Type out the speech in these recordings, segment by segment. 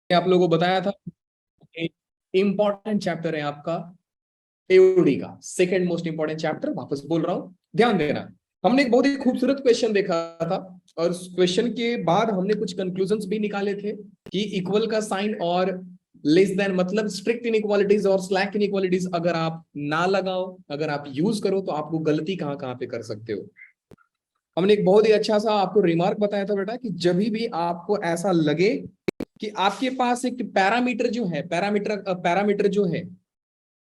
आप लोगों को बताया था इंपॉर्टेंट चैप्टर है आपका एओडी का सेकंड मोस्ट इंपॉर्टेंट चैप्टर। वापस बोल रहा हूं, ध्यान देना। हमने एक बहुत ही खूबसूरत क्वेश्चन देखा था और उस क्वेश्चन के बाद हमने कुछ कंक्लूजन्स भी निकाले थे कि इक्वल का साइन और लेस देन मतलब स्ट्रिक्ट इनइक्वालिटीज और स्लैक इनइक्वालिटीज अगर आप ना लगाओ, अगर आप यूज करो तो आपको गलती कहां कहां पे कर सकते हो। हमने एक बहुत ही अच्छा सा आपको रिमार्क बताया था बेटा कि जब भी आपको ऐसा लगे कि आपके पास एक पैरामीटर जो है, पैरामीटर जो है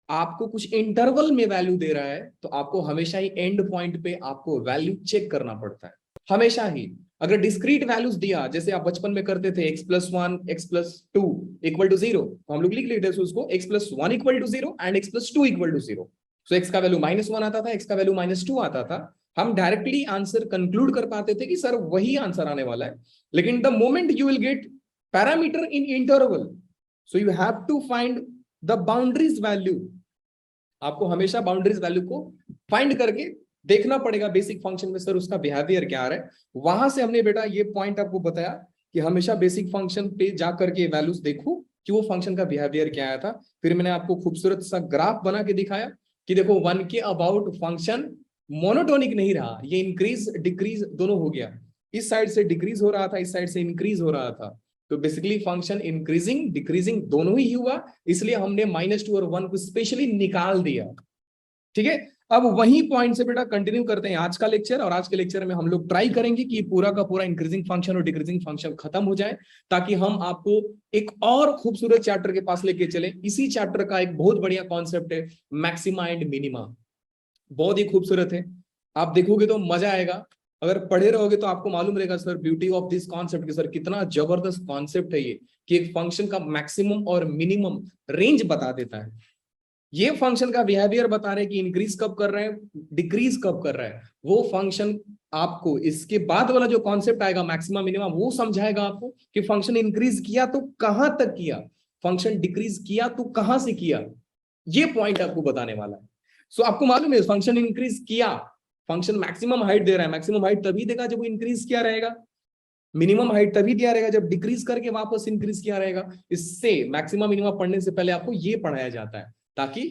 आपको कुछ इंटरवल में वैल्यू दे रहा है, तो आपको हमेशा ही एंड पॉइंट पे आपको वैल्यू चेक करना पड़ता है। हमेशा ही अगर डिस्क्रीट वैल्यूज दिया, जैसे आप बचपन में करते थे x+1 x+2 इक्वल टू 0, तो हम लोग लिख लेते थे उसको x+1 equal to 0 and x+2 equal to 0। So x का वैल्यू -1 आता था, x का वैल्यू -2 आता था। हम डायरेक्टली आंसर कंक्लूड कर पाते थे कि सर वही आंसर आने वाला है। लेकिन the moment you will get parameter in interval, so you have to find the boundaries value. आपको हमेशा बाउंड्रीज वैल्यू को फाइंड करके देखना पड़ेगा बेसिक फंक्शन में सर उसका बिहेवियर क्या आ रहा है। वहां से हमने बेटा ये पॉइंट आपको बताया कि हमेशा बेसिक फंक्शन पे जा करके वैल्यूज देखो कि वो फंक्शन का बिहेवियर क्या आया था। फिर मैंने आपको खूबसूरत सा ग्राफ बना के दिखाया कि देखो 1 के अबाउट फंक्शन मोनोटोनिक नहीं रहा, ये इंक्रीज डिक्रीज दोनों हो गया। इस साइड से डिक्रीज हो रहा था, इस साइड से इंक्रीज हो रहा था। तो बेसिकली फंक्शन इंक्रीजिंग डिक्रीजिंग दोनों ही हुआ, इसलिए हमने -2 और 1 को स्पेशली निकाल दिया। ठीक है, अब वही पॉइंट से बेटा कंटिन्यू करते हैं आज का लेक्चर। और आज के लेक्चर में हम लोग ट्राई करेंगे कि पूरा का पूरा इंक्रीजिंग फंक्शन और डिक्रीजिंग फंक्शन खत्म हो जाए, ताकि हम आपको एक और खूबसूरत चैप्टर के पास लेके चले। इसी चैप्टर का एक बहुत बढ़िया कॉन्सेप्ट है मैक्सिमा एंड मिनिमा, बहुत ही खूबसूरत है। आप देखोगे तो मजा आएगा, अगर पढ़े रहोगे तो आपको मालूम रहेगा sir beauty of this concept कि सर कितना जबरदस्त कॉन्सेप्ट है ये, कि एक फंक्शन का मैक्सिमम और मिनिमम रेंज बता देता है। ये फंक्शन का बिहेवियर बता रहे हैं कि इंक्रीज कब कर रहे हैं, डिक्रीज कब कर रहा है। वो फंक्शन आपको इसके बाद वाला जो कॉन्सेप्ट आएगा मैक्सिमम मिनिमम, वो समझाएगा आपको कि फंक्शन इंक्रीज किया तो कहां तक किया, फंक्शन डिक्रीज किया तो कहां से किया। ये पॉइंट आपको बताने वाला है। सो आपको मालूम है फंक्शन इंक्रीज किया, फंक्शन मैक्सिमम हाइट दे रहा है, मैक्सिमम हाइट तभी देगा जब वो इंक्रीज किया रहेगा, मिनिमम हाइट तभी दिया रहेगा जब डिक्रीज करके वापस इंक्रीज किया रहेगा। इससे मैक्सिमम मिनिमम पढ़ने से पहले आपको ये पढ़ाया जाता है, ताकि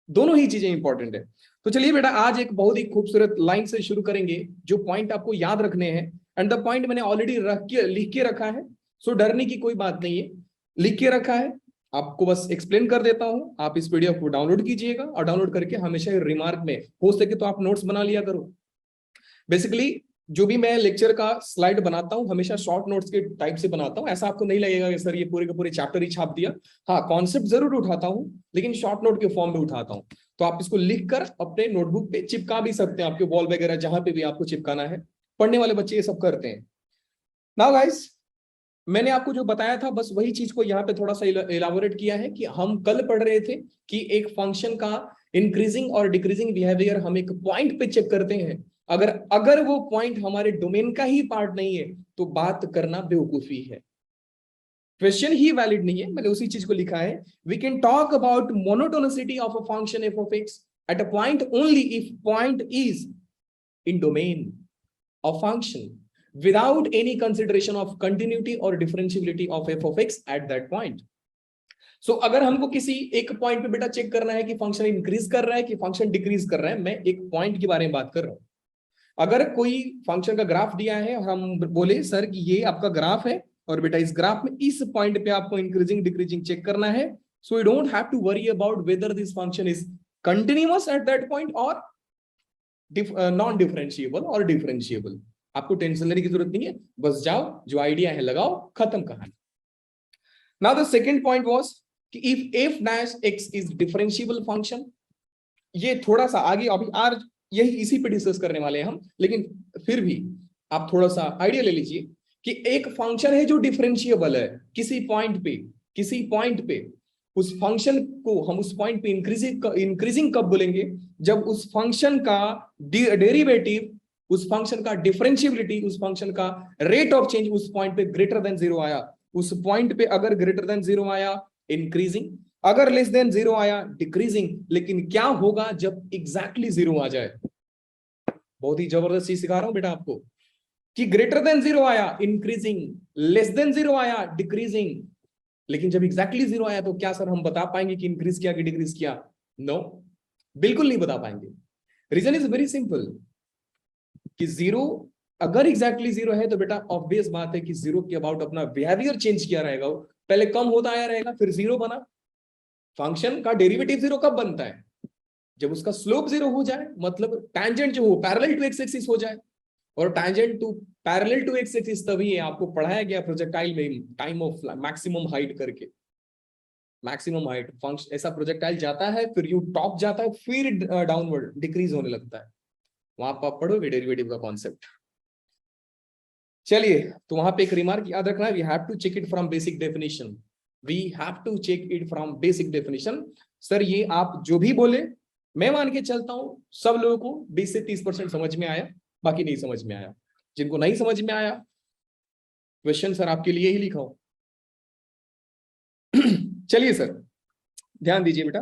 दोनों ही चीजें इंपॉर्टेंट है। तो चलिए बेटा आज एक बहुत ही खूबसूरत लाइन से शुरू करेंगे, जो पॉइंट आपको याद रखने हैं। एंड द पॉइंट मैंने ऑलरेडी लिख के रखा है, सो डरने की कोई बात नहीं है, लिख के रखा है। आपको बस एक्सप्लेन कर देता हूं, आप इस पीडीएफ को डाउनलोड कीजिएगा और डाउनलोड करके हमेशा रिमार्क में हो सके तो आप नोट्स बना लिया करो। बेसिकली जो भी मैं लेक्चर का स्लाइड बनाता हूं हमेशा शॉर्ट नोट्स के टाइप से बनाता हूं, ऐसा आपको नहीं लगेगा कि सर ये पूरे के पूरे चैप्टर ही छाप दिया। हाँ, कॉन्सेप्ट जरूर उठाता हूं, लेकिन शॉर्ट नोट के फॉर्म में उठाता हूं। तो आप इसको लिख कर अपने नोटबुक पे चिपका भी सकते हैं, आपके वॉल वगैरह जहां पे भी आपको चिपकाना है। पढ़ने वाले बच्चे ये सब करते हैं। नाउ गाइस, मैंने आपको जो बताया था बस वही चीज को यहाँ पे थोड़ा सा इलाबोरेट किया है कि हम कल पढ़ रहे थे कि एक फंक्शन का इंक्रीजिंग और डिक्रीजिंग बिहेवियर हम एक पॉइंट पे चेक करते हैं। अगर अगर वो पॉइंट हमारे डोमेन का ही पार्ट नहीं है तो बात करना बेवकूफी है, क्वेश्चन ही वैलिड नहीं है। मैंने उसी चीज को लिखा है, we can talk about monotonicity of a function f of x at a point only if point is in domain of function without any consideration of continuity or differentiability of f of x at that point. So अगर हमको किसी एक point पे बेटा check करना है कि function increase कर रहा है कि फंक्शन डिक्रीज कर रहा है, मैं एक पॉइंट के बारे में बात कर रहा हूं। अगर कोई फंक्शन का ग्राफ दिया है और हम बोले सर कि ये आपका ग्राफ है और बेटा इस ग्राफ में इस पॉइंट पे आपको इंक्रीजिंग डिक्रीजिंग चेक करना है, so you don't have to worry about whether this function is continuous at that point और नॉन डिफरेंशिएबल और डिफरेंशिएबल। आपको टेंशन लेने की जरूरत नहीं है, बस जाओ जो आइडिया है लगाओ, खत्म कहानी। Now the second point was कि if F dash x is differentiable function, ये थोड़ा सा आगे अभी आज यही इसी पे डिस्कस करने वाले हैं हम, लेकिन फिर भी आप थोड़ा सा आइडिया ले लीजिए कि एक फंक्शन है जो डिफरेंशिएबल है किसी पॉइंट पे, किसी पॉइंट पे उस फंक्शन को हम उस पॉइंट पे इंक्रीजिंग कब बोलेंगे, जब उस फंक्शन का डेरिवेटिव, उस फंक्शन का डिफरेंशियबिलिटी, उस फंक्शन का रेट ऑफ चेंज उस पॉइंट पे ग्रेटर देन जीरो आया। उस पॉइंट पे अगर ग्रेटर देन जीरो आया इंक्रीजिंग, अगर लेस देन जीरो आया डिक्रीजिंग। लेकिन क्या होगा जब एग्जैक्टली जीरो आ जाए, बहुत ही जबरदस्त चीज सिखा रहा हूं बेटा आपको, कि ग्रेटर देन जीरो आया इंक्रीजिंग, लेस देन जीरो आया डिक्रीजिंग। लेकिन जब एग्जैक्टली जीरो आया तो क्या सर हम बता पाएंगे कि इंक्रीज किया कि डिक्रीज किया? नो, बिल्कुल नहीं बता पाएंगे। रीजन इज वेरी सिंपल कि जीरो अगर एग्जैक्टली जीरो है तो बेटा ऑब्वियस बात है कि जीरो के अबाउट अपना बिहेवियर चेंज किया रहेगा, वो पहले कम होता आया रहेगा फिर जीरो बना। फंक्शन का डेरिवेटिव जीरो कब बनता है? जब उसका स्लोप जीरो हो जाए, मतलब टैंजेंट जो हो पैरेलल टू एक्स एक्सिस हो जाए। और tangent to parallel to x axis तभी है, आपको पढ़ाया गया प्रोजेक्टाइल में टाइम ऑफ मैक्सिमम हाइट करके। मैक्सिमम हाइट फंक्शन ऐसा प्रोजेक्टाइल जाता है फिर यू टॉप जाता है फिर डाउनवर्ड डिक्रीज होने लगता है, वहां पर आप पढ़ोगे डेरिवेटिव का कॉन्सेप्ट। चलिए, तो वहां पे एक रिमार्क याद रखना, we have to check it from basic definition. We have to check it from basic definition. Sir ये आप जो भी बोले मैं मान के चलता हूं सब लोगों को 20 से 30% समझ में आया, बाकी नहीं समझ में आया। जिनको नहीं समझ में आया क्वेश्चन सर आपके लिए ही लिखा हो। चलिए सर ध्यान दीजिए बेटा,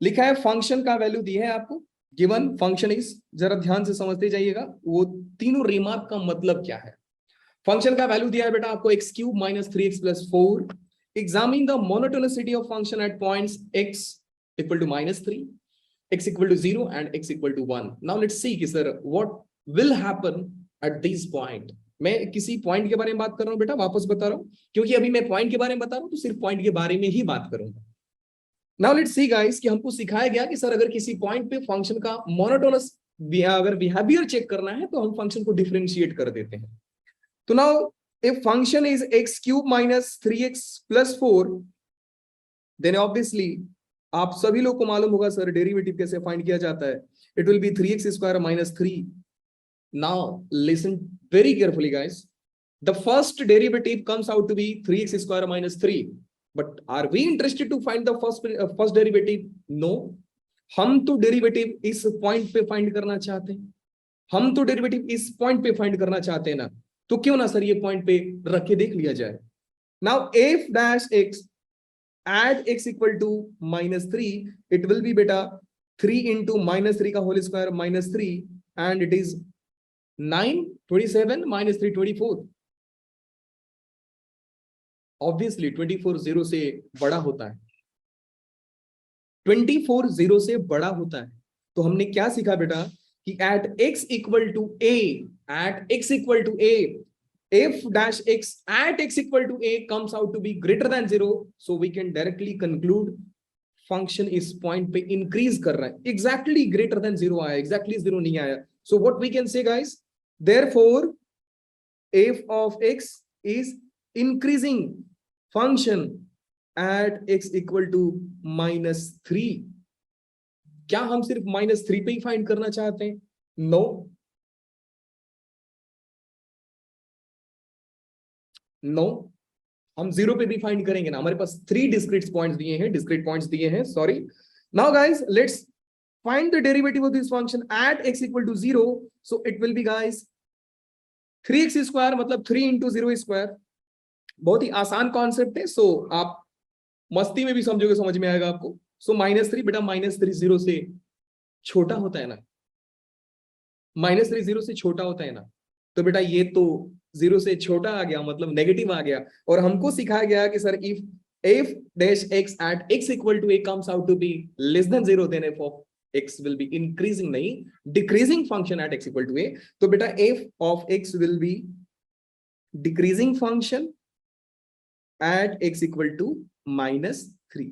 लिखा है फंक्शन का वैल्यू दी है आपको, गिवन फंक्शन इज, जरा ध्यान से समझते जाइएगा वो तीनों रिमार्क का मतलब क्या है। फंक्शन का वैल्यू दिया है बेटा आपको X cube minus 3x plus 4। Examine the monotonicity of function at points x equal to -3, x equal to 0 and x equal to 1। Now let's see कि sir what will happen at this point. मैं किसी point के बारे में बात कर रहा हूं बेटा, वापस बता रहा हूं, क्योंकि अभी मैं पॉइंट के बारे में बता रहा हूं तो सिर्फ पॉइंट के बारे में ही बात करूंगा। नाउ लेट्स सी गाइस कि हमको सिखाया गया कि सर अगर किसी पॉइंट पे फंक्शन का मोनोटोनस अगर बिहेवियर चेक करना है तो हम फंक्शन को डिफरेंशिएट कर देते हैं। तो now if function is x cube minus 3x plus 4, then obviously आप सभी लोग को मालूम होगा सर डेरिवेटिव कैसे फाइंड किया जाता है। It will be 3x square minus 3। Now listen very carefully guys, the first derivative comes out to be 3x square minus 3, but are we interested to find the first derivative? No, हम तो derivative इस point पे find करना चाहते हैं, हम तो derivative इस पॉइंट पे फाइंड करना चाहते हैं ना, तो क्यों ना सर ये पॉइंट पे रख के देख लिया जाए। Now f dash x at x equal to -3, it will be बेटा 3 इंटू -3 का whole square -3 and it is 9, 27 -3 24। Obviously 24 0 से बड़ा होता है, 24 0 से बड़ा होता है। तो हमने क्या सीखा बेटा कि at x equal to a, at x equal to a, f dash x at x equal to a comes out to be greater than 0, so we can directly conclude function इस point पे increase कर रहा है। exactly greater than 0 आया, exactly 0 नहीं आया। so what we can say guys, therefore f of x is increasing function at x equal to -3। क्या हम सिर्फ -3 पे ही फाइंड करना चाहते हैं? नो, नो, हम 0 पे भी फाइंड करेंगे ना। हमारे पास 3 डिस्क्रीट पॉइंट्स दिए हैं, डिस्क्रीट पॉइंट्स दिए हैं, sorry. Now guys let's find the derivative of this function at x equal to 0। So it will be guys 3x square मतलब 3 इंटू 0 स्क्वायर। बहुत ही आसान कॉन्सेप्ट है, सो आप मस्ती में भी समझोगे, समझ में आएगा आपको। सो -3 बेटा -3 0 से छोटा होता है ना, -3 0 से छोटा होता है ना, तो बेटा ये तो 0 से छोटा आ गया मतलब नेगेटिव आ गया। और हमको सिखाया गया कि sir if f dash x at x equal to a comes out to be less than 0, then f of x will be increasing, नहीं decreasing function at x equal to a। तो बेटा f of x will be decreasing function at x equal to -3।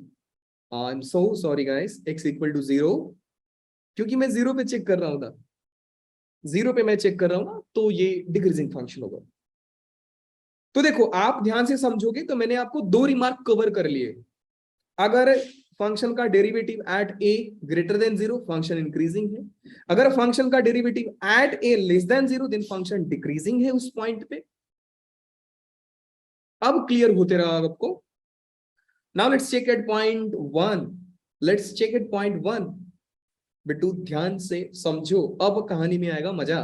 I'm so sorry guys, x equal to 0, क्योंकि मैं 0 पे check कर रहा हूं था, 0 पे मैं चेक कर रहा हूं ना, तो ये डिक्रीजिंग फंक्शन होगा। तो देखो आप ध्यान से समझोगे तो मैंने आपको 2 रिमार्क कवर कर लिए। अगर फंक्शन का derivative at a greater than 0, function increasing है। अगर फंक्शन का derivative at a less than 0, then function decreasing है उस पॉइंट पे। अब क्लियर होते रहा आपको। Now let's check at point 1, let's check at point 1। बेटू ध्यान से समझो, अब कहानी में आएगा मजा।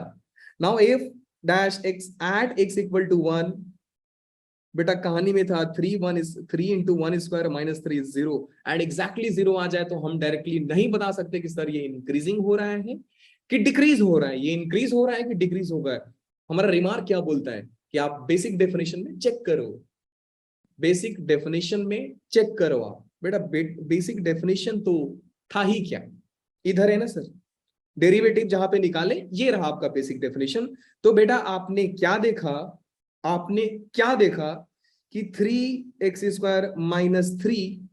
Now f dash x at x equal to 1, बेटा कहानी में था 3 इंटू 1 स्क्वायर -3 0, एंड एग्जैक्टली 0 आ जाए तो हम डायरेक्टली नहीं बता सकते कि सर ये इंक्रीजिंग हो रहा है कि डिक्रीज हो रहा है, ये इंक्रीज हो रहा है कि डिक्रीज होगा। हमारा रिमार्क क्या बोलता है कि आप बेसिक डेफिनेशन में चेक करो। बेसिक डेफिनेशन में चेक करो आप बेटा, बेसिक डेफिनेशन तो था ही क्या, इधर है ना सर, डेरिवेटिव जहां पे निकाले, ये रहा आपका बेसिक डेफिनेशन। तो बेटा आपने क्या देखा, आपने क्या देखा कि 3x² माइनस 3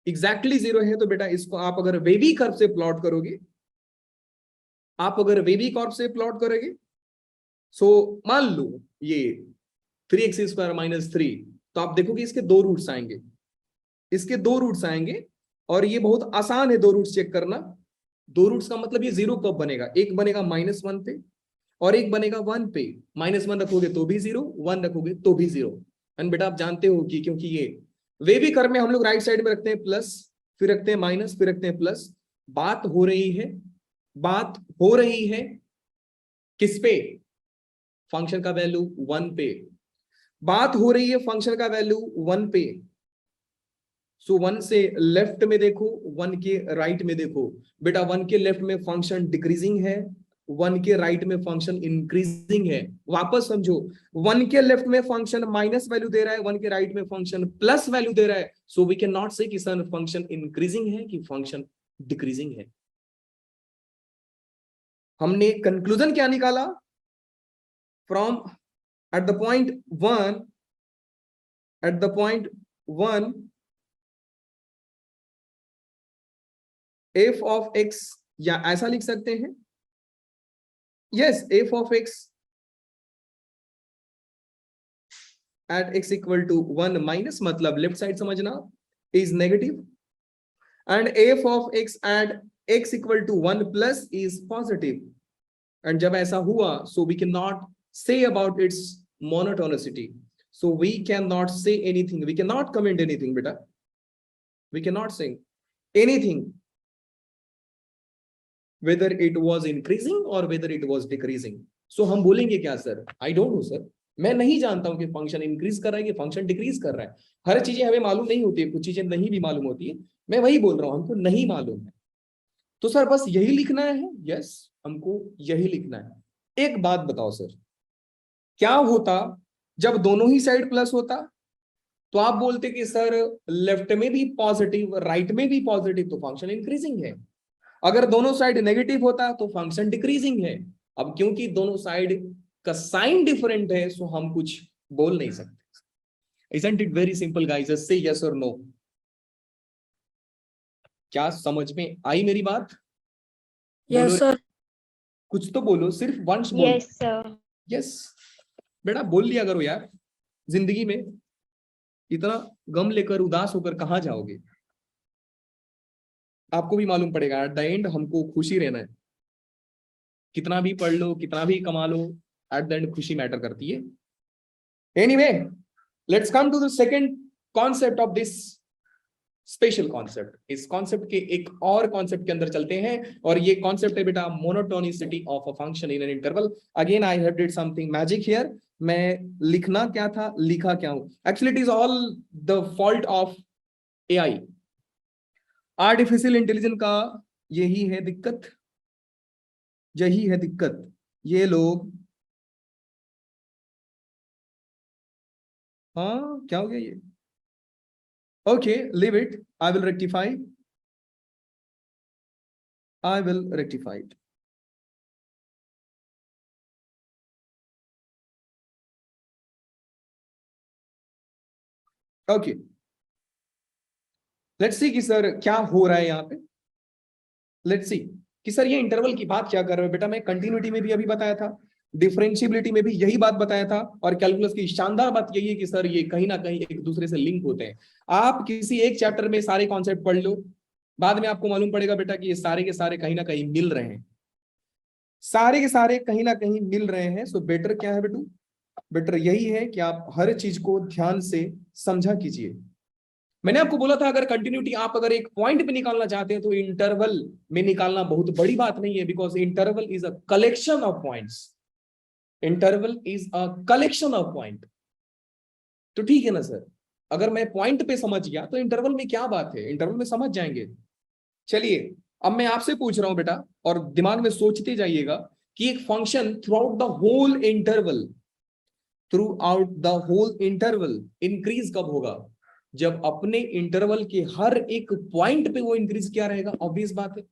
एग्जैक्टली 0 है। तो बेटा इसको आप अगर वेवी कर्व से प्लॉट करोगे, आप अगर वेवी कर्व से प्लॉट करोगे, सो मान लो ये 3x² माइनस 3, तो आप देखोगे इसके दो रूट्स आएंगे, इसके दो रूट्स आएंगे, और ये बहुत आसान है दो रूट्स चेक करना। दो रूट्स का मतलब ये जीरो कब बनेगा, एक बनेगा -1 पे और एक बनेगा 1 पे। -1 रखोगे तो भी जीरो, 1 रखोगे तो भी जीरो। एंड बेटा आप जानते हो कि क्योंकि ये वेवी कर्व में हम लोग राइट साइड में रखते हैं प्लस, फिर रखते हैं माइनस, फिर रखते हैं प्लस। बात हो रही है, बात हो रही है किस पे, फंक्शन का वैल्यू 1 पे। बात हो रही है फंक्शन का वैल्यू 1 पे। सो 1 से लेफ्ट में देखो, 1 के राइट में देखो। बेटा 1 के लेफ्ट में फंक्शन डिक्रीजिंग है, 1 के राइट में फंक्शन इंक्रीजिंग है। वापस समझो, 1 के लेफ्ट में फंक्शन माइनस वैल्यू दे रहा है, 1 के राइट में फंक्शन प्लस वैल्यू दे रहा है। सो वी कैन नॉट से कि सर फंक्शन इंक्रीजिंग है कि फंक्शन डिक्रीजिंग है। हमने कंक्लूजन क्या निकाला, from at the point 1, at the point 1 f of x, या ऐसा लिख सकते हैं, yes f of x at x equal to 1 minus, मतलब लेफ्ट साइड समझना, is negative, and f of x at x equal to 1 plus is positive. And जब ऐसा हुआ, so we can not say about its monotonicity, so we can not say anything, we can not comment anything बेटा, we can not say anything whether it was increasing or whether it was decreasing. So हम बोलेंगे क्या sir, I don't know sir, मैं नहीं जानता हूं कि function increase कर रहा है कि फंक्शन डिक्रीज कर रहा है। हर चीजें हमें मालूम नहीं होती है, कुछ चीजें नहीं भी मालूम होती है। मैं वही बोल रहा हूं, हमको नहीं मालूम है। तो सर बस यही लिखना है, यस हमको यही लिखना है। एक बात बताओ सर, क्या होता जब दोनों ही साइड प्लस होता? तो आप बोलते कि सर लेफ्ट में भी पॉजिटिव, राइट में भी पॉजिटिव, तो फंक्शन इंक्रीजिंग है। अगर दोनों साइड नेगेटिव होता तो फंक्शन डिक्रीजिंग है। अब क्योंकि दोनों साइड का साइन डिफरेंट है, सो हम कुछ बोल नहीं सकते। Isn't it very simple guys? Just say yes or no. क्या समझ में आई मेरी बात? बोलो यस सर। कुछ तो बोलो, सिर्फ वंश बोलो। Yes sir. यस बेटा बोल लिया करो यार, जिंदगी में इतना गम लेकर उदास होकर कहां जाओगे? आपको भी मालूम पड़ेगा एट द एंड हमको खुशी रहना है। कितना भी पढ़ लो, कितना भी कमा लो, एट द एंड खुशी मैटर करती है। Anyway, let's come to the second concept of this special concept. इस कॉन्सेप्ट के एक और कॉन्सेप्ट के अंदर चलते हैं, और ये कॉन्सेप्ट है बेटा monotonicity of a function in an interval. Again I have did something magic here. मैं लिखना क्या था, लिखा क्या हूं? Actually it is all the fault of AI, artificial intelligence का। यही है दिक्कत, यही है दिक्कत। ये लोग, हाँ क्या हो गया ये? Okay leave it, I will rectify, I will rectify it. Okay let's see कि सर क्या हो रहा है यहाँ पे। लेट्स सी कि सर ये इंटरवल की बात क्या कर रहे हो। बेटा मैं कंटिन्यूटी में भी अभी बताया था, डिफरेंशियबिलिटी में भी यही बात बताया था, और कैलकुलस की शानदार बात यही है कि सर ये कहीं ना कहीं एक दूसरे से लिंक होते हैं। आप किसी एक चैप्टर में सारे कॉन्सेप्ट पढ़ लो, बाद में आपको मालूम पड़ेगा बेटा कि ये सारे के सारे कहीं ना कहीं मिल रहे हैं, सारे के सारे कहीं ना कहीं मिल रहे हैं। सो बेटर क्या है बेटू, बेटर यही है कि आप हर चीज को ध्यान से समझा कीजिए। मैंने आपको बोला था अगर कंटिन्यूटी आप अगर एक पॉइंट पे निकालना चाहते हैं तो इंटरवल में निकालना बहुत बड़ी बात नहीं है, because interval is a collection of points. Interval is a collection of point. तो ठीक है ना सर, अगर मैं पॉइंट पे समझ गया तो इंटरवल में क्या बात है, इंटरवल में समझ जाएंगे। चलिए अब मैं आपसे पूछ रहा हूं बेटा, और दिमाग में सोचते जाइएगा कि एक function throughout the whole interval throughout the whole interval. Increase कब होगा? जब अपने इंटरवल के हर एक पॉइंट पे वो इंक्रीज क्या रहेगा? ऑब्वियस बात है।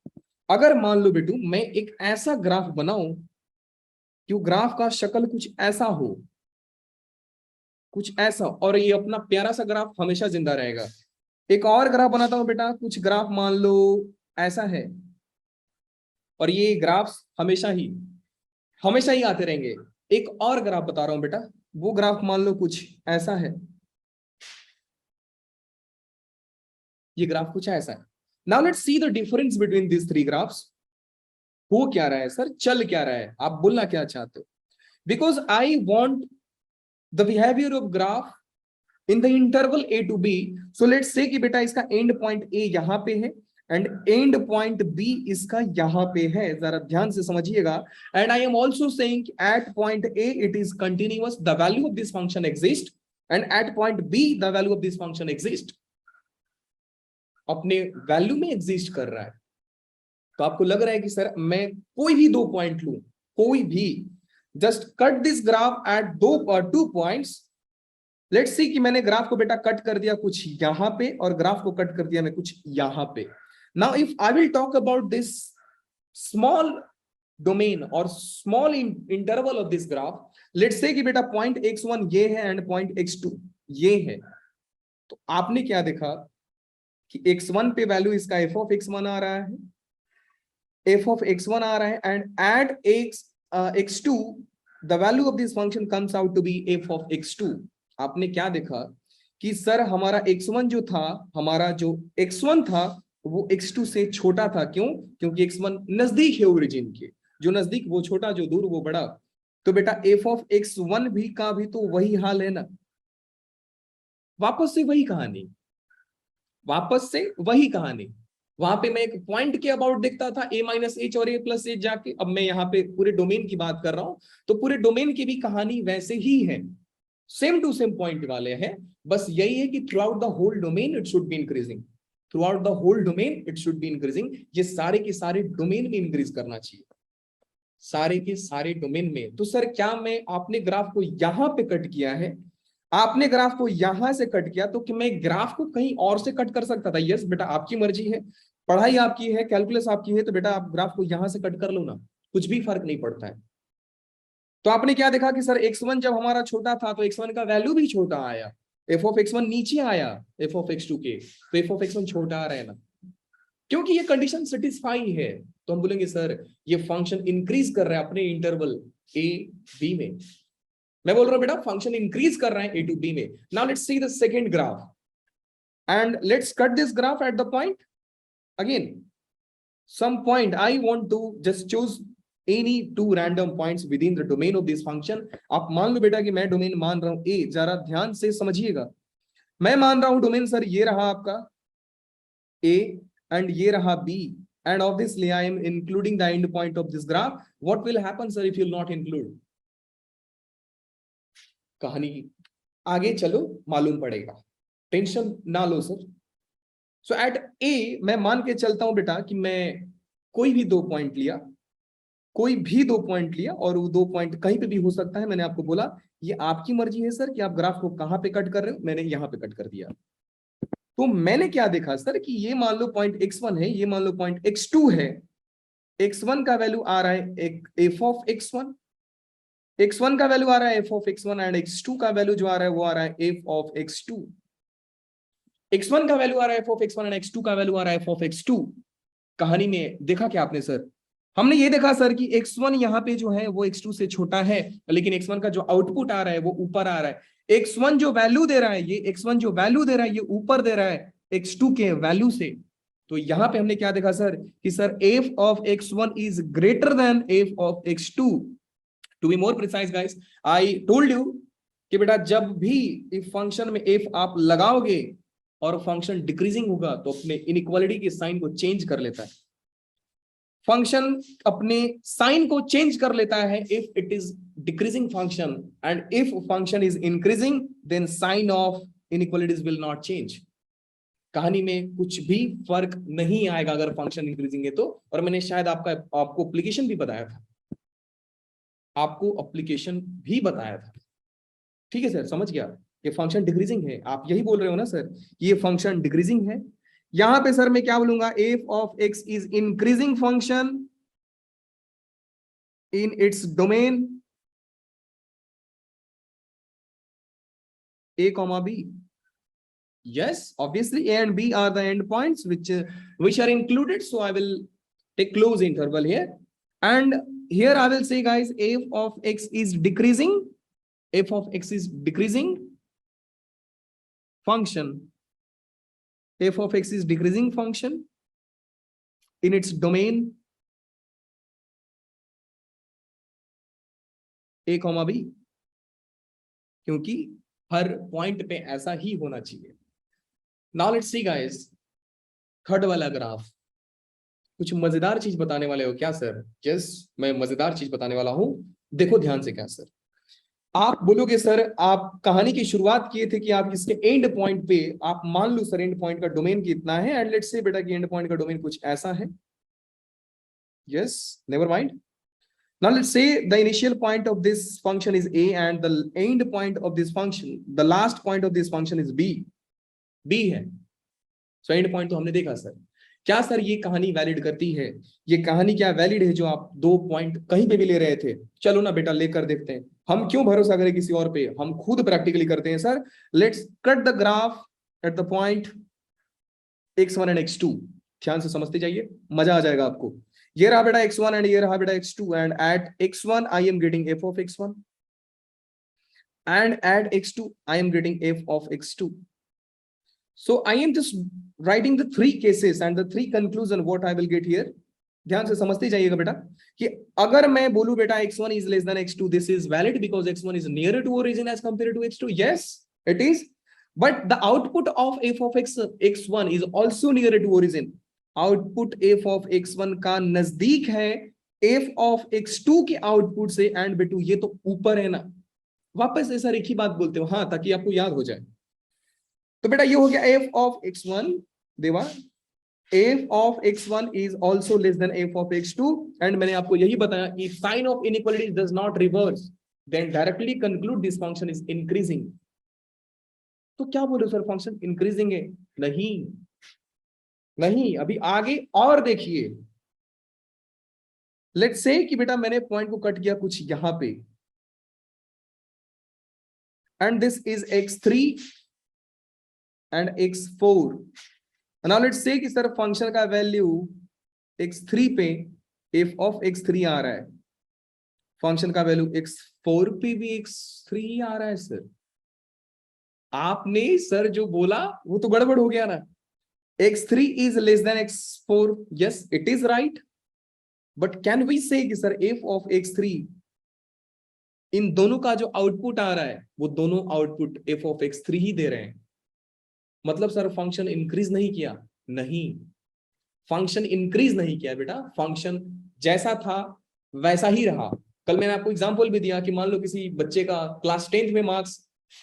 अगर मान लो बेटू मैं एक ऐसा ग्राफ बनाऊं कि ग्राफ का शक्ल कुछ ऐसा हो, कुछ ऐसा, और ये अपना प्यारा सा ग्राफ हमेशा जिंदा रहेगा। एक और ग्राफ बनाता हूं बेटा, कुछ ग्राफ मान लो ऐसा है, और ये ग्राफ हमेशा ही आते रहेंगे। एक और ग्राफ बता रहा हूं बेटा, वो ग्राफ मान लो कुछ ऐसा है, ये ग्राफ कुछ ऐसा है। Now let's see the difference between this three graphs. हो क्या रहा है सर, चल क्या रहा है, आप बोलना क्या चाहते हो? Because I want the behaviour of graph in the interval A to B. So let's say कि बेटा इसका एंड पॉइंट ए यहां पे है एंड एंड पॉइंट बी इसका यहां पे है, जरा ध्यान से समझिएगा। And I am also saying at point A it is continuous, the value of this function exist, and at point B the value of this function exist. अपने value में एग्जिस्ट कर रहा है। तो आपको लग रहा है कि सर मैं कोई भी दो पॉइंट लूं, कोई भी, just cut this graph at two points. Let's see कि मैंने ग्राफ को बेटा कट कर दिया कुछ यहां पे, और ग्राफ को कट कर दिया मैं कुछ यहां पे। Now if I will talk about this small domain और small interval of this graph, let's say कि बेटा पॉइंट x1 ये है एंड पॉइंट x2 ये है। तो आपने क्या देखा कि x1 पे वैल्यू इसका f ऑफ x1 आ रहा है, f of x1 आ रहा है, and at x2 the value of this function comes out to be f of x2। आपने क्या देखा कि सर हमारा x1 जो था, हमारा जो x1 था वो x2 से छोटा था। क्यों? क्योंकि x1 नजदीक है ओरिजिन के, जो नजदीक वो छोटा, जो दूर वो बड़ा। तो बेटा f of x1 भी का भी तो वही हाल है ना, वापस से वही कहानी, वापस से वही कहानी। वहां पे मैं एक पॉइंट के अबाउट देखता था a माइनस एच और a प्लस एच जाके, अब मैं यहाँ पे पूरे डोमेन की बात कर रहा हूं, तो पूरे डोमेन की भी कहानी वैसे ही है, सेम टू सेम पॉइंट वाले हैं। बस यही है कि throughout the whole domain it should be increasing, throughout the whole domain it should be increasing. ये सारे के सारे डोमेन में इंक्रीज करना चाहिए, सारे के सारे डोमेन में। तो सर क्या मैं, आपने ग्राफ को यहां पे कट किया है, आपने ग्राफ को यहां से कट किया, तो कि मैं ग्राफ को कहीं और से कट कर सकता था? यस बेटा, आपकी मर्जी है, पढ़ाई आपकी है, कैलकुलस आपकी है, तो बेटा आप ग्राफ को यहां से कट कर लो ना, कुछ भी फर्क नहीं पड़ता है। तो आपने क्या देखा कि सर x1 जब हमारा छोटा था तो x1 का वैल्यू भी छोटा आया, f ऑफ x1 नीचे आया f ऑफ x2 के, तो f ऑफ x1 छोटा आ रहा है ना, क्योंकि ये कंडीशन सेटिस्फाई है। तो हम बोलेंगे सर ये फंक्शन इंक्रीज कर रहा है अपने इंटरवल ए बी में। मैं बोल रहा हूं बेटा फंक्शन इंक्रीज कर रहा है ए टू बी में। Now let's see the second graph and let's cut this graph at the point again some point I want to just choose any two random points within the domain of this function। आप मान लो बेटा कि मैं domain मान रहा हूं a, जरा ध्यान से समझिएगा। मैं मान रहा हूं डोमेन सर ये रहा आपका a and ये रहा b, and obviously I am including the end point of this graph। what will happen sir if you will not include? कहानी आगे चलो मालूम पड़ेगा, टेंशन ना लो सर। सो एट ए मैं मान के चलता हूं बेटा कि मैं कोई भी दो पॉइंट लिया, कोई भी दो पॉइंट लिया, और वो दो पॉइंट कहीं पे भी हो सकता है। मैंने आपको बोला ये आपकी मर्जी है सर कि आप ग्राफ को कहां पे कट कर रहे हो, मैंने यहां पे कट कर दिया। तो मैंने क्या देखा सर कि ये मान लो पॉइंट x1 है, ये मान लो पॉइंट x2 है। x1 का वैल्यू आ रहा है एक f ऑफ x1, x1 का वैल्यू आ रहा है f of x1, and x2 का वैल्यू जो आ रहा है वो आ रहा है f ऑफ x2। x1 का वैल्यू आ रहा है f of x1 and x2 का वैल्यू आ रहा है f ऑफ x2। कहानी में देखा क्या आपने सर? हमने ये देखा सर कि x1 यहाँ पे जो है वो x2 से छोटा है, लेकिन x1 का जो आउटपुट आ रहा है वो ऊपर आ रहा है। x1 जो वैल्यू दे रहा है, ये x1 जो वैल्यू दे रहा है ये ऊपर दे रहा है x2 के वैल्यू से। तो यहाँ पे हमने क्या देखा सर कि sir f of x1 is greater than f of x2। To be more precise guys, I told you कि बेटा जब भी इफ फंक्शन में f आप लगाओगे और फंक्शन डिक्रीजिंग होगा तो अपने इनइक्वालिटी के साइन को चेंज कर लेता है, फंक्शन अपने साइन को चेंज कर लेता है if it is decreasing function, and if function is increasing then sign of inequalities will not change. कहानी में कुछ भी फर्क नहीं आएगा अगर फंक्शन इंक्रीजिंग है तो। और मैंने शायद आपको एप्लीकेशन भी बताया था, आपको एप्लीकेशन भी बताया था। ठीक है सर, समझ गया, ये फंक्शन डिक्रीजिंग है, आप यही बोल रहे हो ना सर, ये फंक्शन डिक्रीजिंग है। यहां पे सर मैं क्या बोलूंगा, F of x is increasing function in its domain a comma b. Yes, obviously a and b are the endpoints which are included, so I will take close interval here, and here I will say guys, f of x is decreasing, f of x is decreasing function, f of x is decreasing function in its domain a comma b, क्योंकि हर point पे ऐसा ही होना चाहिए। Now let's see guys, third वाला graph, कुछ मजेदार चीज बताने वाले हो क्या सर? यस, मैं मजेदार चीज बताने वाला हूं, देखो ध्यान से। क्या सर, आप बोलोगे सर आप कहानी की शुरुआत किए थे कि आप इसके एंड पॉइंट पे, आप मान लो सर एंड पॉइंट का डोमेन कितना है, एंड लेट्स से बेटा कि एंड पॉइंट का डोमेन कुछ ऐसा है। Yes, never mind. Now let's say the initial point of this function is a and the end point of this function, the last point of this function is b. b है, so end point तो हमने देखा sir. क्या sir ये कहानी valid करती है? ये कहानी क्या वैलिड है जो आप 2 पॉइंट कहीं पे भी ले रहे थे? चलो ना बेटा लेकर देखते हैं, हम क्यों भरोसा करें किसी और पे, हम खुद प्रैक्टिकली करते हैं sir. Let's cut the graph at the point x1 and x2, ध्यान से समझते जाइए, मजा आ जाएगा आपको। ये रहा बेटा x1 and ये रहा बेटा x2, and at x1 I am getting f of x1 and at x2 I am getting f of x2. So I am just writing the 3 cases and the 3 conclusion what I will get here. ध्यान से समझते जाइएगा बेटा कि अगर मैं बोलूं बेटा x1 is less than x2, this is valid because x1 is nearer to origin as compared to x2. Yes, it is. But the output of f of x1 is also nearer to origin. Output f of x1 का नजदीक है f of x2 के output से, and बेटू ये तो ऊपर है ना। वापस से सर एक ही बात बोलते हो हाँ, ताकि आपको याद हो जाए। तो बेटा ये हो गया f of x1, देवा f of x1 is also less than f of x2, and मैंने आपको यही बताया कि sign of inequality does not reverse, then directly conclude this function is increasing. तो क्या बोलो सर, फंक्शन इंक्रीजिंग है? नहीं नहीं, अभी आगे और देखिए। लेट्स से कि बेटा मैंने पॉइंट को कट किया कुछ यहां पे, and this is x3 and x4। Now let's say कि सर फंक्शन का वैल्यू x3 पे f ऑफ x3 आ रहा है, फंक्शन का वैल्यू x4 पे भी x3 आ रहा है। सर आपने सर जो बोला वो तो गड़बड़ हो गया ना। x3 is less than x4, yes it is right, but can we say कि सर f of x3, इन दोनों का जो आउटपुट आ रहा है वो दोनों आउटपुट f of x3 ही दे रहे हैं, मतलब सर फंक्शन इंक्रीज नहीं किया? नहीं, फंक्शन इंक्रीज नहीं किया बेटा, फंक्शन जैसा था वैसा ही रहा। कल मैंने आपको एग्जांपल भी दिया कि मान लो किसी बच्चे का क्लास 10th में मार्क्स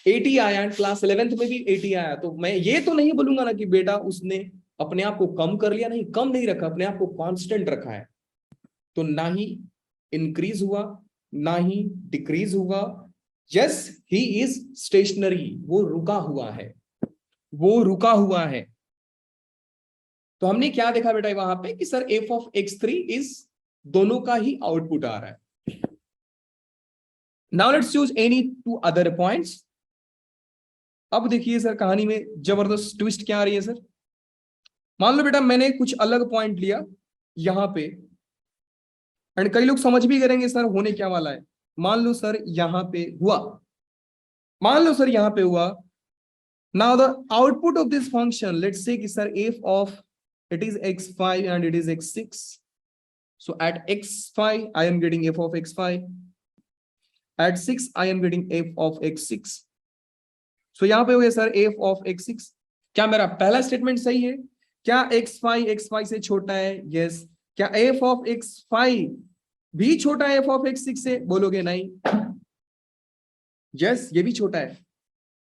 80 आया एंड क्लास 11th में भी 80 आया, तो मैं ये तो नहीं बोलूंगा ना कि बेटा उसने अपने आप को कम कर लिया, नहीं, कम नहीं रखा, अपने आप को कांस्टेंट रखा है। तो ना ही इंक्रीज हुआ ना ही डिक्रीज हुआ। यस, ही इज स्टेशनरी, वो रुका हुआ है, वो रुका हुआ है। तो हमने क्या देखा बेटा वहां पे कि sir f of x3 is दोनों का ही आउटपुट आ रहा है। Now let's choose any 2 other points. अब देखिए सर कहानी में जबरदस्त ट्विस्ट क्या आ रही है सर। मान लो बेटा मैंने कुछ अलग पॉइंट लिया यहां पे, एंड कई लोग समझ भी करेंगे सर होने क्या वाला है। मान लो सर यहां पे हुआ, मान लो सर यहां पे हुआ। Now the output of this function, let's say कि sir f of it is x5 and it is x6, so at x5 I am getting f of x5, at 6 I am getting f of x6, so यहां पे हो गया sir f of x6। क्या मेरा पहला statement सही है? क्या x5 से छोटा है? यस। क्या f of x5 भी छोटा है f of x6 से? बोलोगे नहीं। यस, ये भी छोटा है,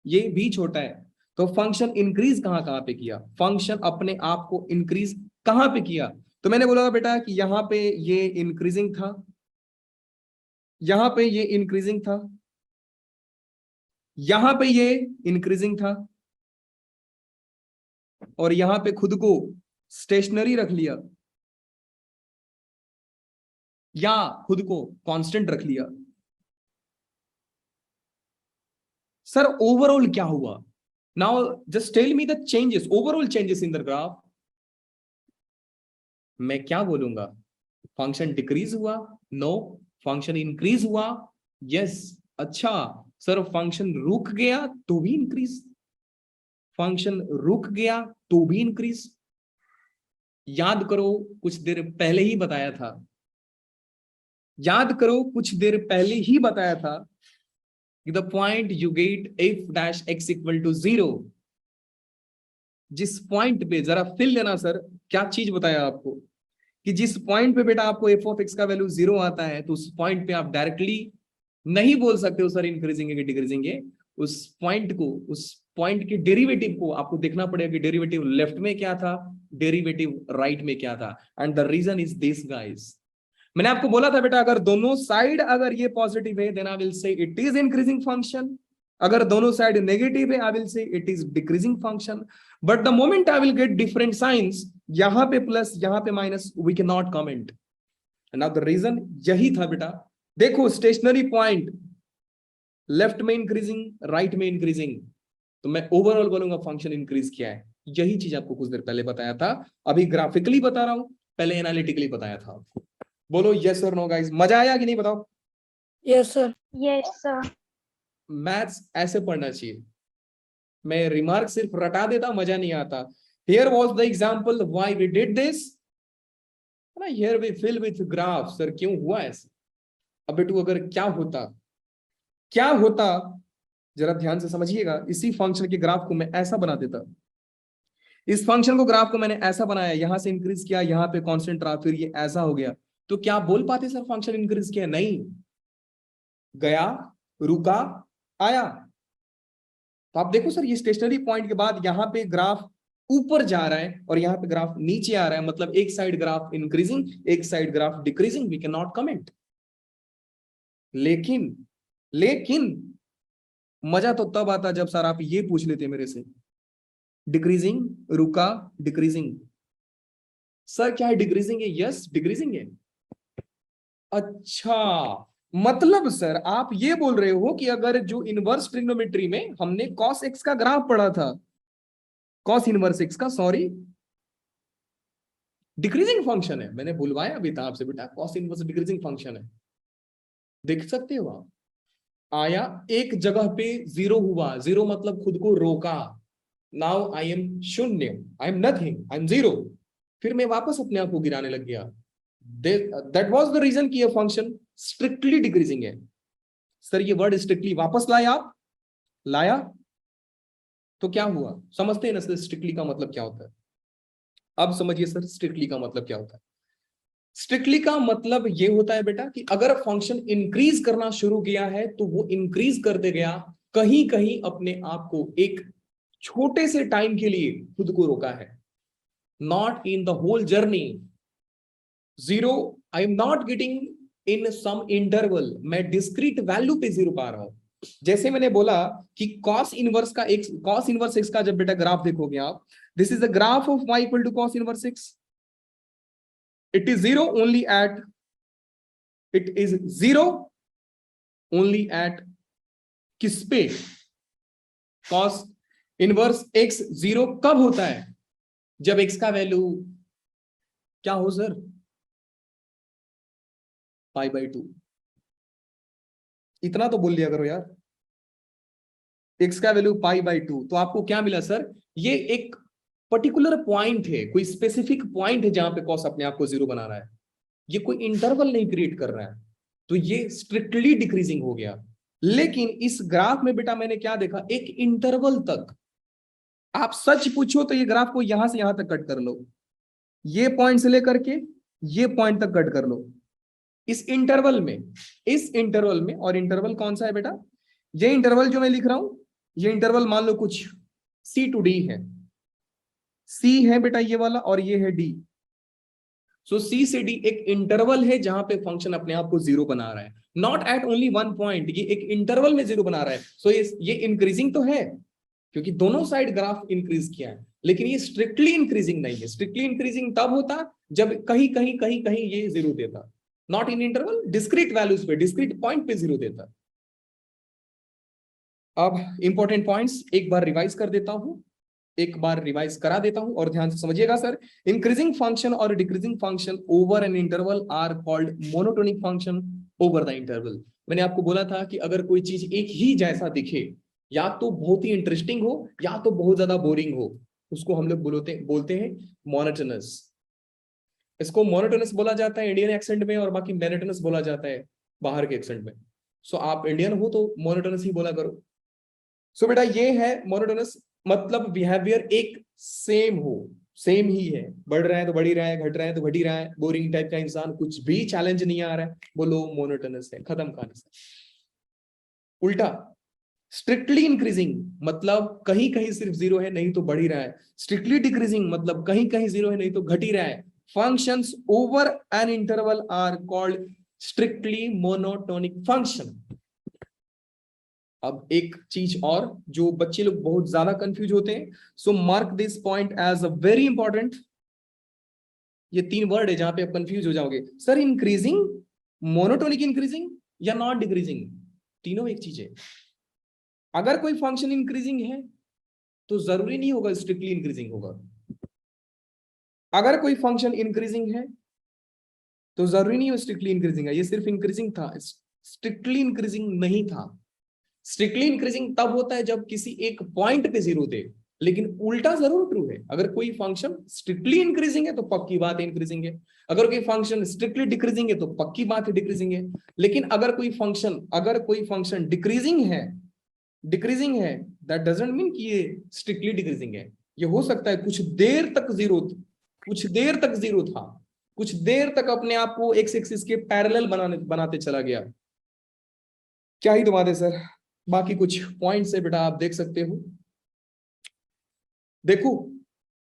ये भी छोटा है। तो फंक्शन इंक्रीज कहां पे किया? फंक्शन अपने आप को इंक्रीज कहां पे किया? तो मैंने बोला बेटा कि यहां पे ये इंक्रीजिंग था, यहां पे ये इंक्रीजिंग था, यहां पे ये इंक्रीजिंग था और यहां पे खुद को स्टेशनरी रख लिया या खुद को कांस्टेंट रख लिया। सर ओवरऑल क्या हुआ? Now just tell me the changes, overall changes in the graph. मैं क्या बोलूंगा? फंक्शन डिक्रीज हुआ? नो। फंक्शन इंक्रीज हुआ? यस। अच्छा सर फंक्शन रुक गया तो भी इंक्रीज, फंक्शन रुक गया तो भी इंक्रीज। याद करो कुछ देर पहले ही बताया था, याद करो कुछ देर पहले ही बताया था कि the point you get f dash x equal to 0, जिस पॉइंट पे जरा फिल लेना सर, क्या चीज बताया आपको कि जिस पॉइंट पे बेटा आपको एफ ऑफ एक्स का वैल्यू 0 आता है तो उस पॉइंट पे आप डायरेक्टली नहीं बोल सकते हो सर इंक्रीजिंग है कि डिक्रीजिंग है। उस पॉइंट को, उस पॉइंट के डेरिवेटिव को आपको देखना पड़ेगा कि डेरिवेटिव लेफ्ट में क्या था, डेरिवेटिव राइट में क्या था। And the reason is this guys, मैंने आपको बोला था बेटा अगर दोनों साइड अगर ये पॉजिटिव है then I will say it is increasing function, अगर दोनों साइड नेगेटिव है I will say it is decreasing function. But the moment I will get different signs, यहां पे प्लस यहां पे minus, we can not comment. Now the reason यही था बेटा, देखो स्टेशनरी पॉइंट लेफ्ट में इंक्रीजिंग राइट में इंक्रीजिंग, तो मैं ओवरऑल बोलूंगा फंक्शन इंक्रीज किया है। यही चीज आपको कुछ देर पहले बताया था, अभी ग्राफिकली बता रहा हूं, पहले एनालिटिकली बताया था आपको। बोलो यस और नो गाइस, मजा आया कि नहीं बताओ? Yes sir. Yes sir. Maths ऐसे पढ़ना चाहिए, मैं रिमार्क सिर्फ रटा देता मजा नहीं आता। Here was the example why we did this ना, here we fill with graph. Sir क्यों हुआ ऐसे? अब बेटू अगर क्या होता, क्या होता जरा ध्यान से समझिएगा, इसी फंक्शन के ग्राफ को मैं ऐसा बना देता, इस फंक्शन को ग्राफ को मैंने ऐसा बनाया, यहां से इंक्रीज किया, यहां पे कांस्टेंट रहा, फिर ये ऐसा हो गया, तो क्या बोल पाते सर फंक्शन इंक्रीज किया? नहीं, गया, रुका, आया। तो आप देखो सर ये स्टेशनरी पॉइंट के बाद यहां पे ग्राफ ऊपर जा रहा है और यहां पे ग्राफ नीचे आ रहा है, मतलब एक साइड ग्राफ इंक्रीजिंग एक side graph decreasing, we can not comment. लेकिन लेकिन मजा तो तब आता जब सर आप ये पूछ लेते मेरे से डिक्रीजिंग, रुका, डिक्रीजिंग। सर क्या है डिक्रीजिंग है? यस डिक्रीजिंग है। अच्छा मतलब सर आप ये बोल रहे हो कि अगर जो इनवर्स ट्रिग्नोमेट्री में हमने cos x का ग्राफ पढ़ा था, cos इनवर्स x का, सॉरी डिक्रीजिंग फंक्शन है, मैंने भूलवाया अभी था आपसे बेटा, cos इनवर्स डिक्रीजिंग फंक्शन है, देख सकते हो आप। आया एक जगह पे 0 हुआ, 0 मतलब खुद को रोका, नाउ आई एम शून्य, I am nothing, I am 0, फिर मैं वापस अपने आप को गिराने लग गया। दैट वाज द रीजन कि ये फंक्शन स्ट्रिक्टली डिक्रीजिंग है। सर ये वर्ड स्ट्रिक्टली वापस लाया आप, लाया तो क्या हुआ? समझते हैं ना सर स्ट्रिक्टली का मतलब क्या होता है? अब समझिए सर स्ट्रिक्टली का मतलब क्या होता है। स्ट्रिक्टली का मतलब ये होता है बेटा कि अगर फंक्शन इंक्रीज करना शुरू किया है तो वो इंक्रीज करते गया, कहीं कहीं अपने आप को एक छोटे से टाइम के लिए खुद को रोका है, not in the whole journey. 0 I am not getting in some interval, मैं डिस्क्रीट वैल्यू पे 0 पा रहा हूं। जैसे मैंने बोला कि cos इनवर्स का x, cos इनवर्स x का जब बेटा ग्राफ देखोगे आप, this is the graph of y equal to cos inverse x, it is 0 only at, it is 0 only at किस पे? cos इनवर्स x 0 कब होता है? जब x का वैल्यू क्या हो सर? π/2। इतना तो बोल लिया करो यार, x का वैल्यू π/2, तो आपको क्या मिला सर? ये एक पर्टिकुलर पॉइंट है, कोई स्पेसिफिक पॉइंट है जहां पे cos अपने आप को 0 बना रहा है, ये कोई इंटरवल नहीं क्रिएट कर रहा है, तो ये स्ट्रिक्टली डिक्रीजिंग हो गया। लेकिन इस ग्राफ में बेटा मैंने क्या देखा, एक इंटरवल तक, आप सच पूछो तो ये ग्राफ को यहां से यहां तक कट कर लो, ये पॉइंट से लेकर के ये पॉइंट तक कट कर लो, इस इंटरवल में, इस इंटरवल में, और इंटरवल कौन सा है बेटा? ये इंटरवल जो मैं लिख रहा हूं, ये इंटरवल मान लो कुछ C to D है, C है बेटा ये वाला और ये है D। सो C से D एक इंटरवल है जहां पे फंक्शन अपने आप को 0 बना रहा है। Not at only one point, ये एक इंटरवल में जीरो बना रहा है। सो ये इंक्रीजिंग तो है क्योंकि दोनों साइड ग्राफ इंक्रीज किया है, लेकिन ये स्ट्रिक्टली इंक्रीजिंग नहीं है। स्ट्रिक्टली इंक्रीजिंग तब होता जब कहीं कहीं कहीं कहीं ये जीरो देता, not in interval, discrete values पे, डिस्क्रीट पॉइंट पे जीरो देता। अब इंपॉर्टेंट पॉइंट्स एक बार रिवाइज कर देता हूं, एक बार रिवाइज करा देता हूं और ध्यान से समझिएगा सर। इंक्रीजिंग फंक्शन और decreasing function over an interval are called monotonic function over the interval. मैंने आपको बोला था कि अगर कोई चीज एक ही जैसा दिखे, या तो बहुत ही इंटरेस्टिंग हो या तो बहुत ज्यादा बोरिंग हो, उसको हम लोग बोलते हैं मोनोटोनस। इसको मोनोटोनस बोला जाता है इंडियन एक्सेंट में, और बाकी मोनोटोनस बोला जाता है बाहर के एक्सेंट में। सो आप इंडियन हो तो मोनोटोनस ही बोला करो। सो बेटा ये है मोनोटोनस, मतलब बिहेवियर एक सेम हो, सेम ही है, बढ़ रहा है तो बढ़ ही रहा है, घट रहा है तो घट ही रहा है, बोरिंग टाइप का इंसान, कुछ भी चैलेंज नहीं आ रहा है, बोलो मोनोटोनस है, खत्म कहानी से। उल्टा स्ट्रिक्टली इंक्रीजिंग मतलब कहीं कहीं सिर्फ जीरो है नहीं तो बढ़ ही रहा है, स्ट्रिक्टली डिक्रीजिंग मतलब कहीं कहीं जीरो है नहीं तो घट ही रहा है। Functions over an interval are called strictly monotonic function. अब एक चीज और जो बच्चे लोग बहुत ज्यादा कंफ्यूज होते हैं, so mark this point as a very important. ये 3 वर्ड है जहां पे आप कंफ्यूज हो जाओगे, सर इंक्रीजिंग, मोनोटोनिक इंक्रीजिंग या नॉट डिक्रीजिंग, तीनों एक चीज है। अगर कोई फंक्शन इंक्रीजिंग है तो जरूरी नहीं होगा स्ट्रिक्टली इंक्रीजिंग होगा, अगर कोई फंक्शन इंक्रीजिंग है तो जरूरी नहीं हो स्ट्रिक्टली इंक्रीजिंग है। ये सिर्फ इंक्रीजिंग था, स्ट्रिक्टली इंक्रीजिंग नहीं था। स्ट्रिक्टली इंक्रीजिंग तब होता है जब किसी एक पॉइंट पे जीरो दे, लेकिन उल्टा जरूर ट्रू है। अगर कोई फंक्शन स्ट्रिक्टली इंक्रीजिंग है तो पक्की बात है इंक्रीजिंग है, अगर कोई फंक्शन स्ट्रिक्टली डिक्रीजिंग है तो पक्की बात है डिक्रीजिंग है। लेकिन अगर कोई फंक्शन डिक्रीजिंग है दैट डजंट मीन कि ये स्ट्रिक्टली डिक्रीजिंग है। ये हो सकता है कुछ देर तक जीरो था, कुछ देर तक अपने आप को एक्स एक्सिस के पैरेलल बनाते चला गया। क्या ही तो बात है सर। बाकी कुछ पॉइंट्स है बेटा, आप देख सकते हो, देखो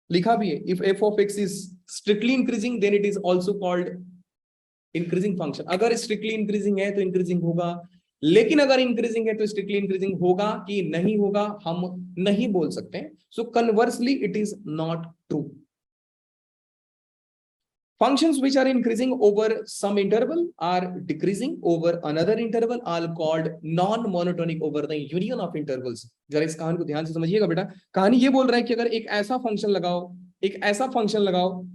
लिखा भी है, if f of x is strictly increasing then it is also called increasing function. अगर स्ट्रिक्टली इंक्रीजिंग है तो इंक्रीजिंग होगा, लेकिन अगर इंक्रीजिंग है तो स्ट्रिक्टली इंक्रीजिंग होगा कि नहीं होगा हम नहीं बोल सकते। So conversely it is not true. Functions which are increasing over some interval are decreasing over another interval are called non-monotonic over the union of intervals। जरा इस कहानी को ध्यान से समझिएगा बेटा। कहानी ये बोल रहा है कि अगर एक ऐसा फंक्शन लगाओ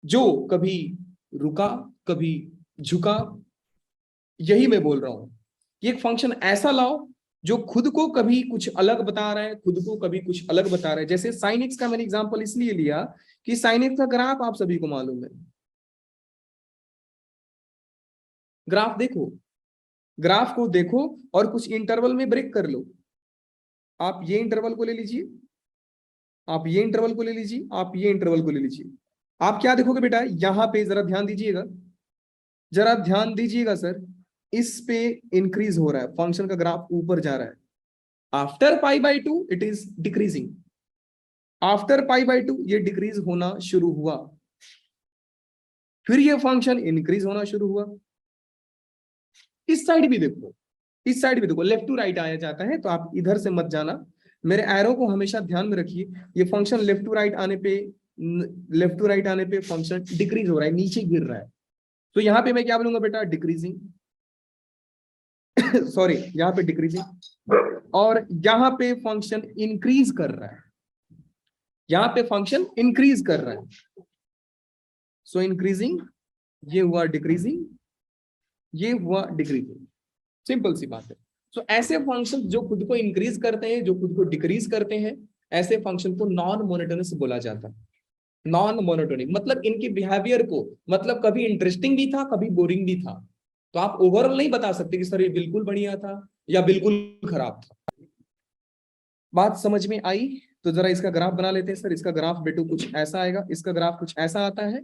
जो कभी रुका कभी झुका, यही मैं बोल रहा हूं। एक फंक्शन ऐसा लाओ जो खुद को कभी कुछ अलग बता रहा है, खुद को कभी कुछ अलग बता रहा है। जैसे साइन एक्स का मैंने एग्जांपल इसलिए लिया कि साइन एक्स का ग्राफ आप सभी को मालूम है। ग्राफ को देखो और कुछ इंटरवल में ब्रेक कर लो। आप ये इंटरवल को ले लीजिए, आप ये इंटरवल को ले लीजिए, आप ये इंटरवल को ले लीजिए। आप क्या देखोगे बेटा, यहां पे जरा ध्यान दीजिएगा सर, इस पे इंक्रीज हो रहा है, फंक्शन का ग्राफ ऊपर जा रहा है। After π/2 it is decreasing, after π/2 ये डिक्रीज होना शुरू हुआ, फिर ये फंक्शन इंक्रीज होना शुरू हुआ। इस साइड भी देखो, लेफ्ट टू राइट आया जाता है, तो आप इधर से मत जाना, मेरे एरो को हमेशा ध्यान में रखिए। ये फंक्शन लेफ्ट टू राइट आने पे फंक्शन डिक्रीज हो रहा है, नीचे गिर रहा है, तो यहां पे मैं क्या बोलूंगा बेटा, डिक्रीजिंग सॉरी, यहां पे डिक्रीजिंग, और यहां पे फंक्शन इंक्रीज कर रहा है, सो इंक्रीजिंग, ये हुआ डिक्रीजिंग, ये हुआ डिक्रीजिंग, सिंपल सी बात है। सो ऐसे फंक्शन जो खुद को इंक्रीज करते हैं, जो खुद को डिक्रीज करते हैं, ऐसे फंक्शन को नॉन मोनोटोनस बोला जाता है। नॉन मोनोटोनिक मतलब इनके बिहेवियर को, मतलब कभी इंटरेस्टिंग भी था कभी बोरिंग भी था, तो आप ओवरऑल नहीं बता सकते कि सर ये बिल्कुल बढ़िया था या बिल्कुल खराब था। बात समझ में आई? तो जरा इसका ग्राफ बना लेते हैं सर। इसका ग्राफ बेटू कुछ ऐसा आएगा, इसका ग्राफ कुछ ऐसा आता है।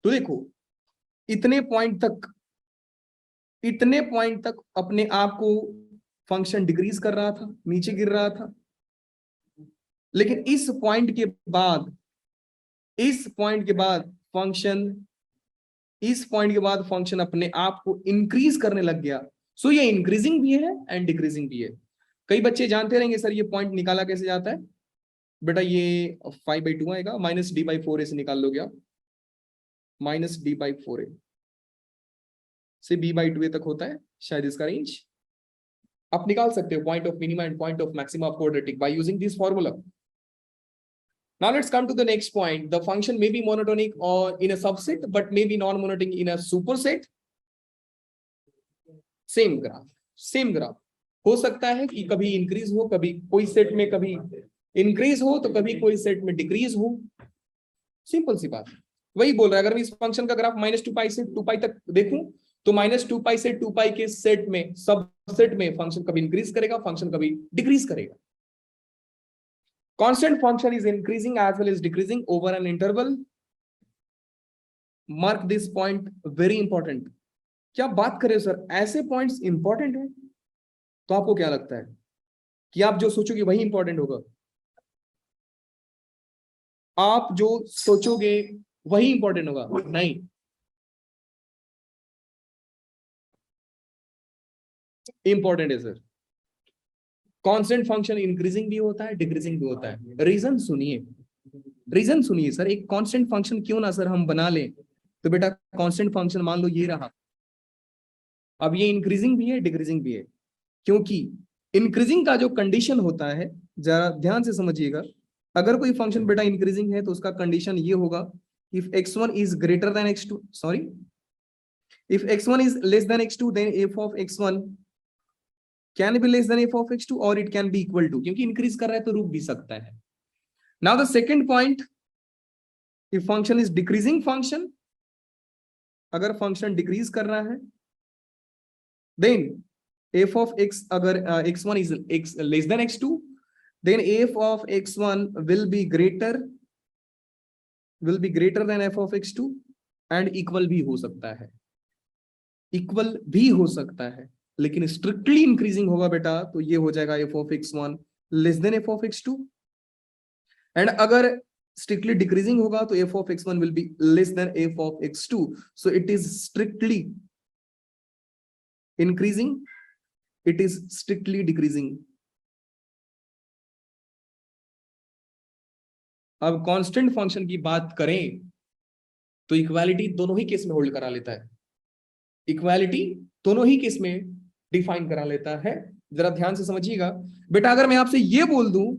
तो देखो इतने पॉइंट तक अपने आप को फंक्शन डिक्रीज कर रहा था, नीचे गिर रहा था, लेकिन इस पॉइंट के बाद फंक्शन अपने आप को इंक्रीज करने लग गया। सो ये इंक्रीजिंग भी है एंड डिक्रीजिंग भी है। कई बच्चे जानते रहेंगे सर ये पॉइंट निकाला कैसे जाता है। बेटा ये 5/2 आएगा, -d/4a से निकाल लोगे आप, -d/4a से b/2a तक होता है शायद इसका रेंज। आप निकाल सकते हो point of minima and point of maxima of quadratic by using this formula. Now let's come to the next point. The function may be monotonic or in a subset, but may be non-monotonic in a superset. Same graph हो सकता है कि कभी increase हो, कभी कोई set में कभी इंक्रीज हो तो कभी कोई सेट में डिक्रीज हो। सिंपल सी बात, वही बोल रहा है। अगर मैं इस फंक्शन का ग्राफ -2π से 2π तक देखूं तो -2π से 2π के सेट में, सब सेट में फंक्शन कभी इंक्रीज करेगा, फंक्शन कभी डिक्रीज करेगा। Constant function is increasing as well as decreasing over an interval. Mark this point, very important. क्या बात करें सर, ऐसे पॉइंट्स इंपॉर्टेंट है? तो आपको क्या लगता है कि आप जो सोचोगे वही इंपॉर्टेंट होगा? आप जो सोचोगे वही इंपॉर्टेंट होगा? नहीं, इंपॉर्टेंट है सर। कांस्टेंट फंक्शन इंक्रीजिंग भी होता है, डिक्रीजिंग भी होता है। रीजन सुनिए सर। एक कांस्टेंट फंक्शन क्यों ना सर हम बना लें, तो बेटा कांस्टेंट फंक्शन मान लो ये रहा, अब ये इंक्रीजिंग भी है, डिक्रीजिंग भी है। क्योंकि इंक्रीजिंग का जो कंडीशन होता है, जरा ध्यान से समझिएगा, अगर कोई फंक्शन बेटा इंक्रीजिंग है तो उसका कंडीशन ये होगा, if x1 is greater than x2, sorry, if x1 is less than x2 then f of x1 can be less than f of x2 or it can be equal to, क्योंकि increase कर रहा है तो रुक भी सकता है। Now the second point, if function is decreasing function, अगर फंक्शन डिक्रीज कर रहा है, then f of x, अगर x1 is less than x2, then f of x1 will be greater than f of x2 and equal भी हो सकता है, लेकिन स्ट्रिक्टली इंक्रीजिंग होगा बेटा तो ये हो जाएगा f of x1 less than f of x2, and अगर strictly decreasing होगा तो f of x1 will be less than f of x2, so it is strictly increasing, it is strictly decreasing. अब कांस्टेंट फंक्शन की बात करें तो equality दोनों ही case में होल्ड करा लेता है, इक्वालिटी दोनों ही केस में डिफाइन करा लेता है। जरा ध्यान से समझिएगा बेटा, अगर मैं आपसे ये बोल दूं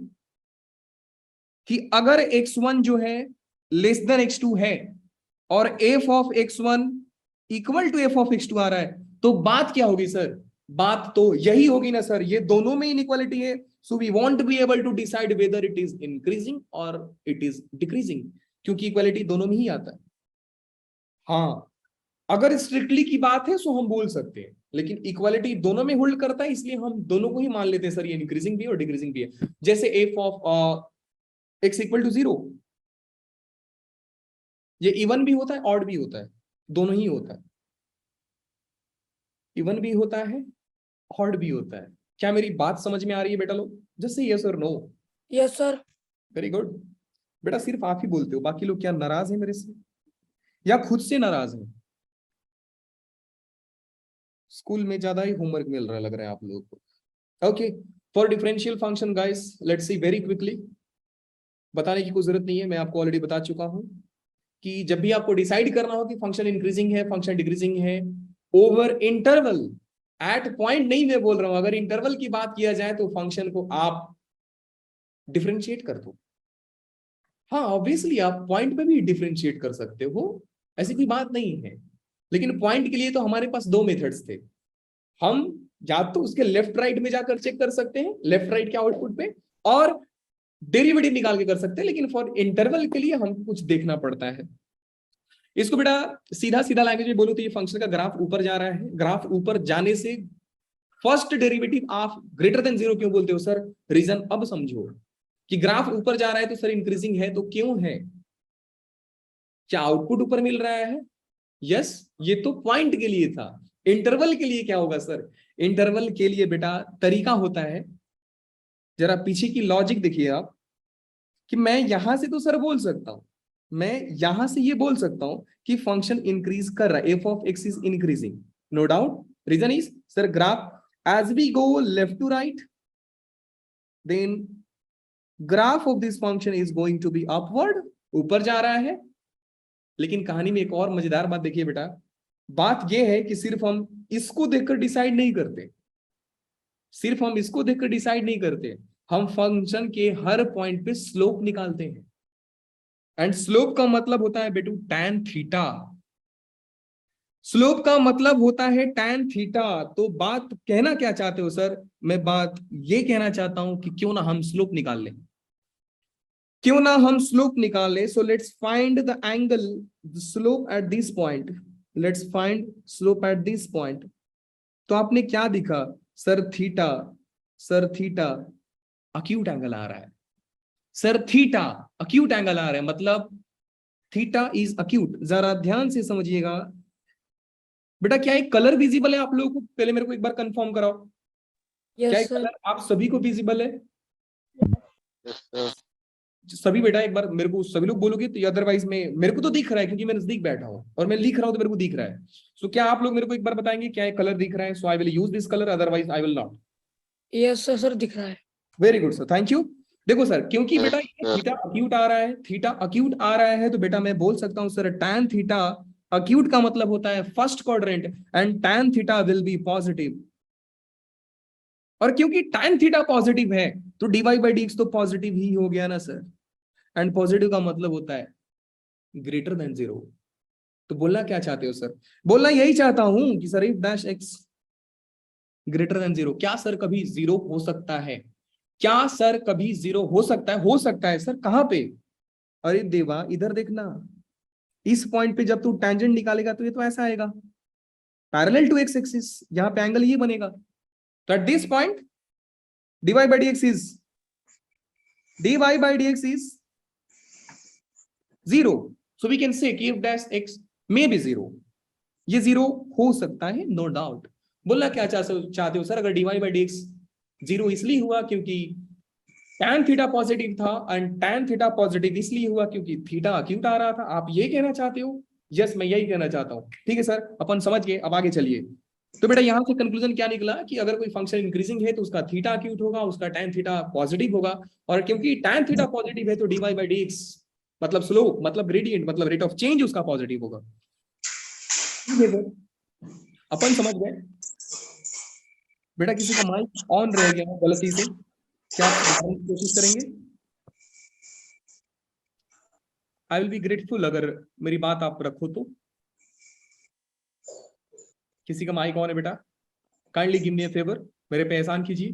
कि अगर x1 जो है लेस देन x2 है और f of x1 equal to f of x2 आ रहा है, तो बात क्या होगी सर? बात तो यही होगी ना सर, ये दोनों में इनइक्वालिटी है, so we want to be able to decide whether it is increasing और इट इज डिक्रीजिंग, क्योंकि इक्वालिटी दोनों में ही आता है। हाँ, अगर स्ट्रिक्टली की बात है सो हम बोल सकते हैं, लेकिन इक्वालिटी दोनों में होल्ड करता है, इसलिए हम दोनों को ही मान लेते हैं सर, ये इंक्रीजिंग भी और डिक्रीजिंग भी है। जैसे f of x equal to 0, ये इवन भी होता है, ऑड भी होता है, दोनों ही होता है, इवन भी होता है, ऑड भी होता है। क्या मेरी बात समझ में आ रही है बेटा लोग? जस्ट से यस और no. Yes sir. Very good बेटा, सिर्फ आप ही बोलते हो, बाकी लोग क्या नाराज है मेरे से या खुद से नाराज है? स्कूल में ज्यादा ही होमवर्क मिल रहा लग रहा है आप लोगों को। Okay, for differential function guys let's see very quickly, बताने की कोई जरूरत नहीं है, मैं आपको ऑलरेडी बता चुका हूं कि जब भी आपको डिसाइड करना हो कि फंक्शन इंक्रीजिंग है, फंक्शन डिक्रीजिंग है, ओवर इंटरवल, एट पॉइंट नहीं मैं बोल रहा हूं, अगर इंटरवल की बात किया जाए तो फंक्शन को आप डिफरेंशिएट कर दो। हाँ ऑब्वियसली आप पॉइंट पे भी डिफरेंशिएट कर सकते हो, ऐसी कोई बात नहीं है, लेकिन पॉइंट के लिए तो हमारे पास दो मेथड्स थे। हम या तो उसके लेफ्ट राइट में जाकर चेक कर सकते हैं, लेफ्ट राइट के आउटपुट पे, और डेरिवेटिव निकाल के कर सकते हैं, लेकिन फॉर इंटरवल के लिए हमको कुछ देखना पड़ता है। इसको बेटा सीधा सीधा लैंग्वेज में बोलूं तो ये फंक्शन का ग्राफ ऊपर जा रहा है, ग्राफ ऊपर जाने से फर्स्ट डेरिवेटिव आप ग्रेटर देन 0 क्यों बोलते हो सर? रीजन अब समझो कि ग्राफ ऊपर जा रहा है तो सर इंक्रीजिंग है, तो क्यों है? क्या आउटपुट ऊपर मिल रहा है? यस, ये तो पॉइंट के लिए था। इंटरवल के लिए क्या होगा सर? इंटरवल के लिए बेटा तरीका होता है, जरा पीछे की लॉजिक देखिए आप, कि मैं यहां से तो सर बोल सकता हूं, मैं यहां से ये बोल सकता हूं कि फंक्शन इंक्रीज कर रहा है, f of x is increasing, no doubt, Reason is, sir, graph as we go left to right, then graph of this function is going to be upward, ऊपर जा रहा है। लेकिन कहानी में एक और मजेदार बात देखिए बेटा, बात यह है कि सिर्फ हम इसको देखकर डिसाइड नहीं करते, सिर्फ हम इसको देखकर डिसाइड नहीं करते, हम फंक्शन के हर पॉइंट पे स्लोप निकालते हैं। एंड स्लोप का मतलब होता है बेटू tan थीटा, स्लोप का मतलब होता है tan थीटा। तो बात कहना क्या चाहते हो सर? मैं बात ये कहना चाहता हूं कि क्यों ना हम स्लोप निकाल लें, क्यों ना हम स्लोप निकाल लें। So let's find the angle slope at this point, let's find slope at this point. तो आपने क्या दिखा sir? Theta, sir theta acute angle आ रहा है, सर थीटा अक्यूट एंगल आ रहा है, मतलब थीटा इज अक्यूट। जरा ध्यान से समझिएगा बेटा, क्या एक कलर विजिबल है आप लोगों को? पहले मेरे को एक बार कंफर्म कराओ, क्या एक कलर आप सभी को विजिबल है? सभी बेटा एक बार मेरे को सभी लोग बोलोगे तो, अदरवाइज मेरे को तो दिख रहा है क्योंकि मैं नजदीक बैठा हूं और मैं लिख रहा हूं तो मेरे को दिख रहा है। सो क्या आप लोग मेरे को एक बार बताएंगे क्या एक कलर दिख रहा है? So I will use this colour, otherwise I will not. Yes sir, दिख रहा है। Very good sir, thank you. देखो सर, क्योंकि बेटा थीटा अक्यूट आ रहा है, थीटा अक्यूट आ रहा है, तो बेटा मैं बोल सकता हूं सर tan थीटा अक्यूट का मतलब होता है first quadrant, and tan theta will be positive. और क्योंकि tan थीटा पॉजिटिव है तो dy बाई dx तो पॉजिटिव ही हो गया ना सर। एंड पॉजिटिव का मतलब होता है ग्रेटर देन 0। तो बोलना क्या चाहते हो सर? बोलना यही चाहता हूं कि sir if dash x greater than 0, क्या सर कभी 0 हो सकता है? क्या सर कभी 0 हो सकता है? हो सकता है सर, कहां पे? अरे देवा इधर देखना, इस पॉइंट पे जब तू टेंजेंट निकालेगा तो ये तो ऐसा आएगा पैरेलल टू एक्स एक्सिस, यहां पे एंगल ये बनेगा। तो eight this point dy by dx is, dy by dx is 0, so we can say कि if dash x may be 0, ये 0 हो सकता है, नो डाउट। बोलना क्या चाहते हो सर? अगर dy by dx 0 इसलिए हुआ क्योंकि tan थीटा पॉजिटिव था, एंड tan थीटा पॉजिटिव इसलिए हुआ क्योंकि थीटा अक्यूट आ रहा था, आप ये कहना चाहते हो? यस, मैं यही कहना चाहता हूं। ठीक है सर, अपन समझ गए, अब आगे चलिए। तो बेटा यहां से कंक्लूजन क्या निकला कि अगर कोई फंक्शन इंक्रीजिंग है तो उसका थीटा अक्यूट होगा, उसका tan थीटा पॉजिटिव होगा, और क्योंकि tan थीटा पॉजिटिव है तो dy by dx मतलब स्लोप, मतलब ग्रेडियंट, मतलब रेट ऑफ चेंज उसका पॉजिटिव होगा। अपन समझ गए। बेटा किसी का माइक ऑन रह गया गलती से, क्या आप सुधारने की कोशिश करेंगे? आई विल बी ग्रेटफुल अगर मेरी बात आप रखो तो। किसी का माइक ऑन है बेटा? काइंडली गिव मी ए फेवर, मेरे पे एहसान कीजिए,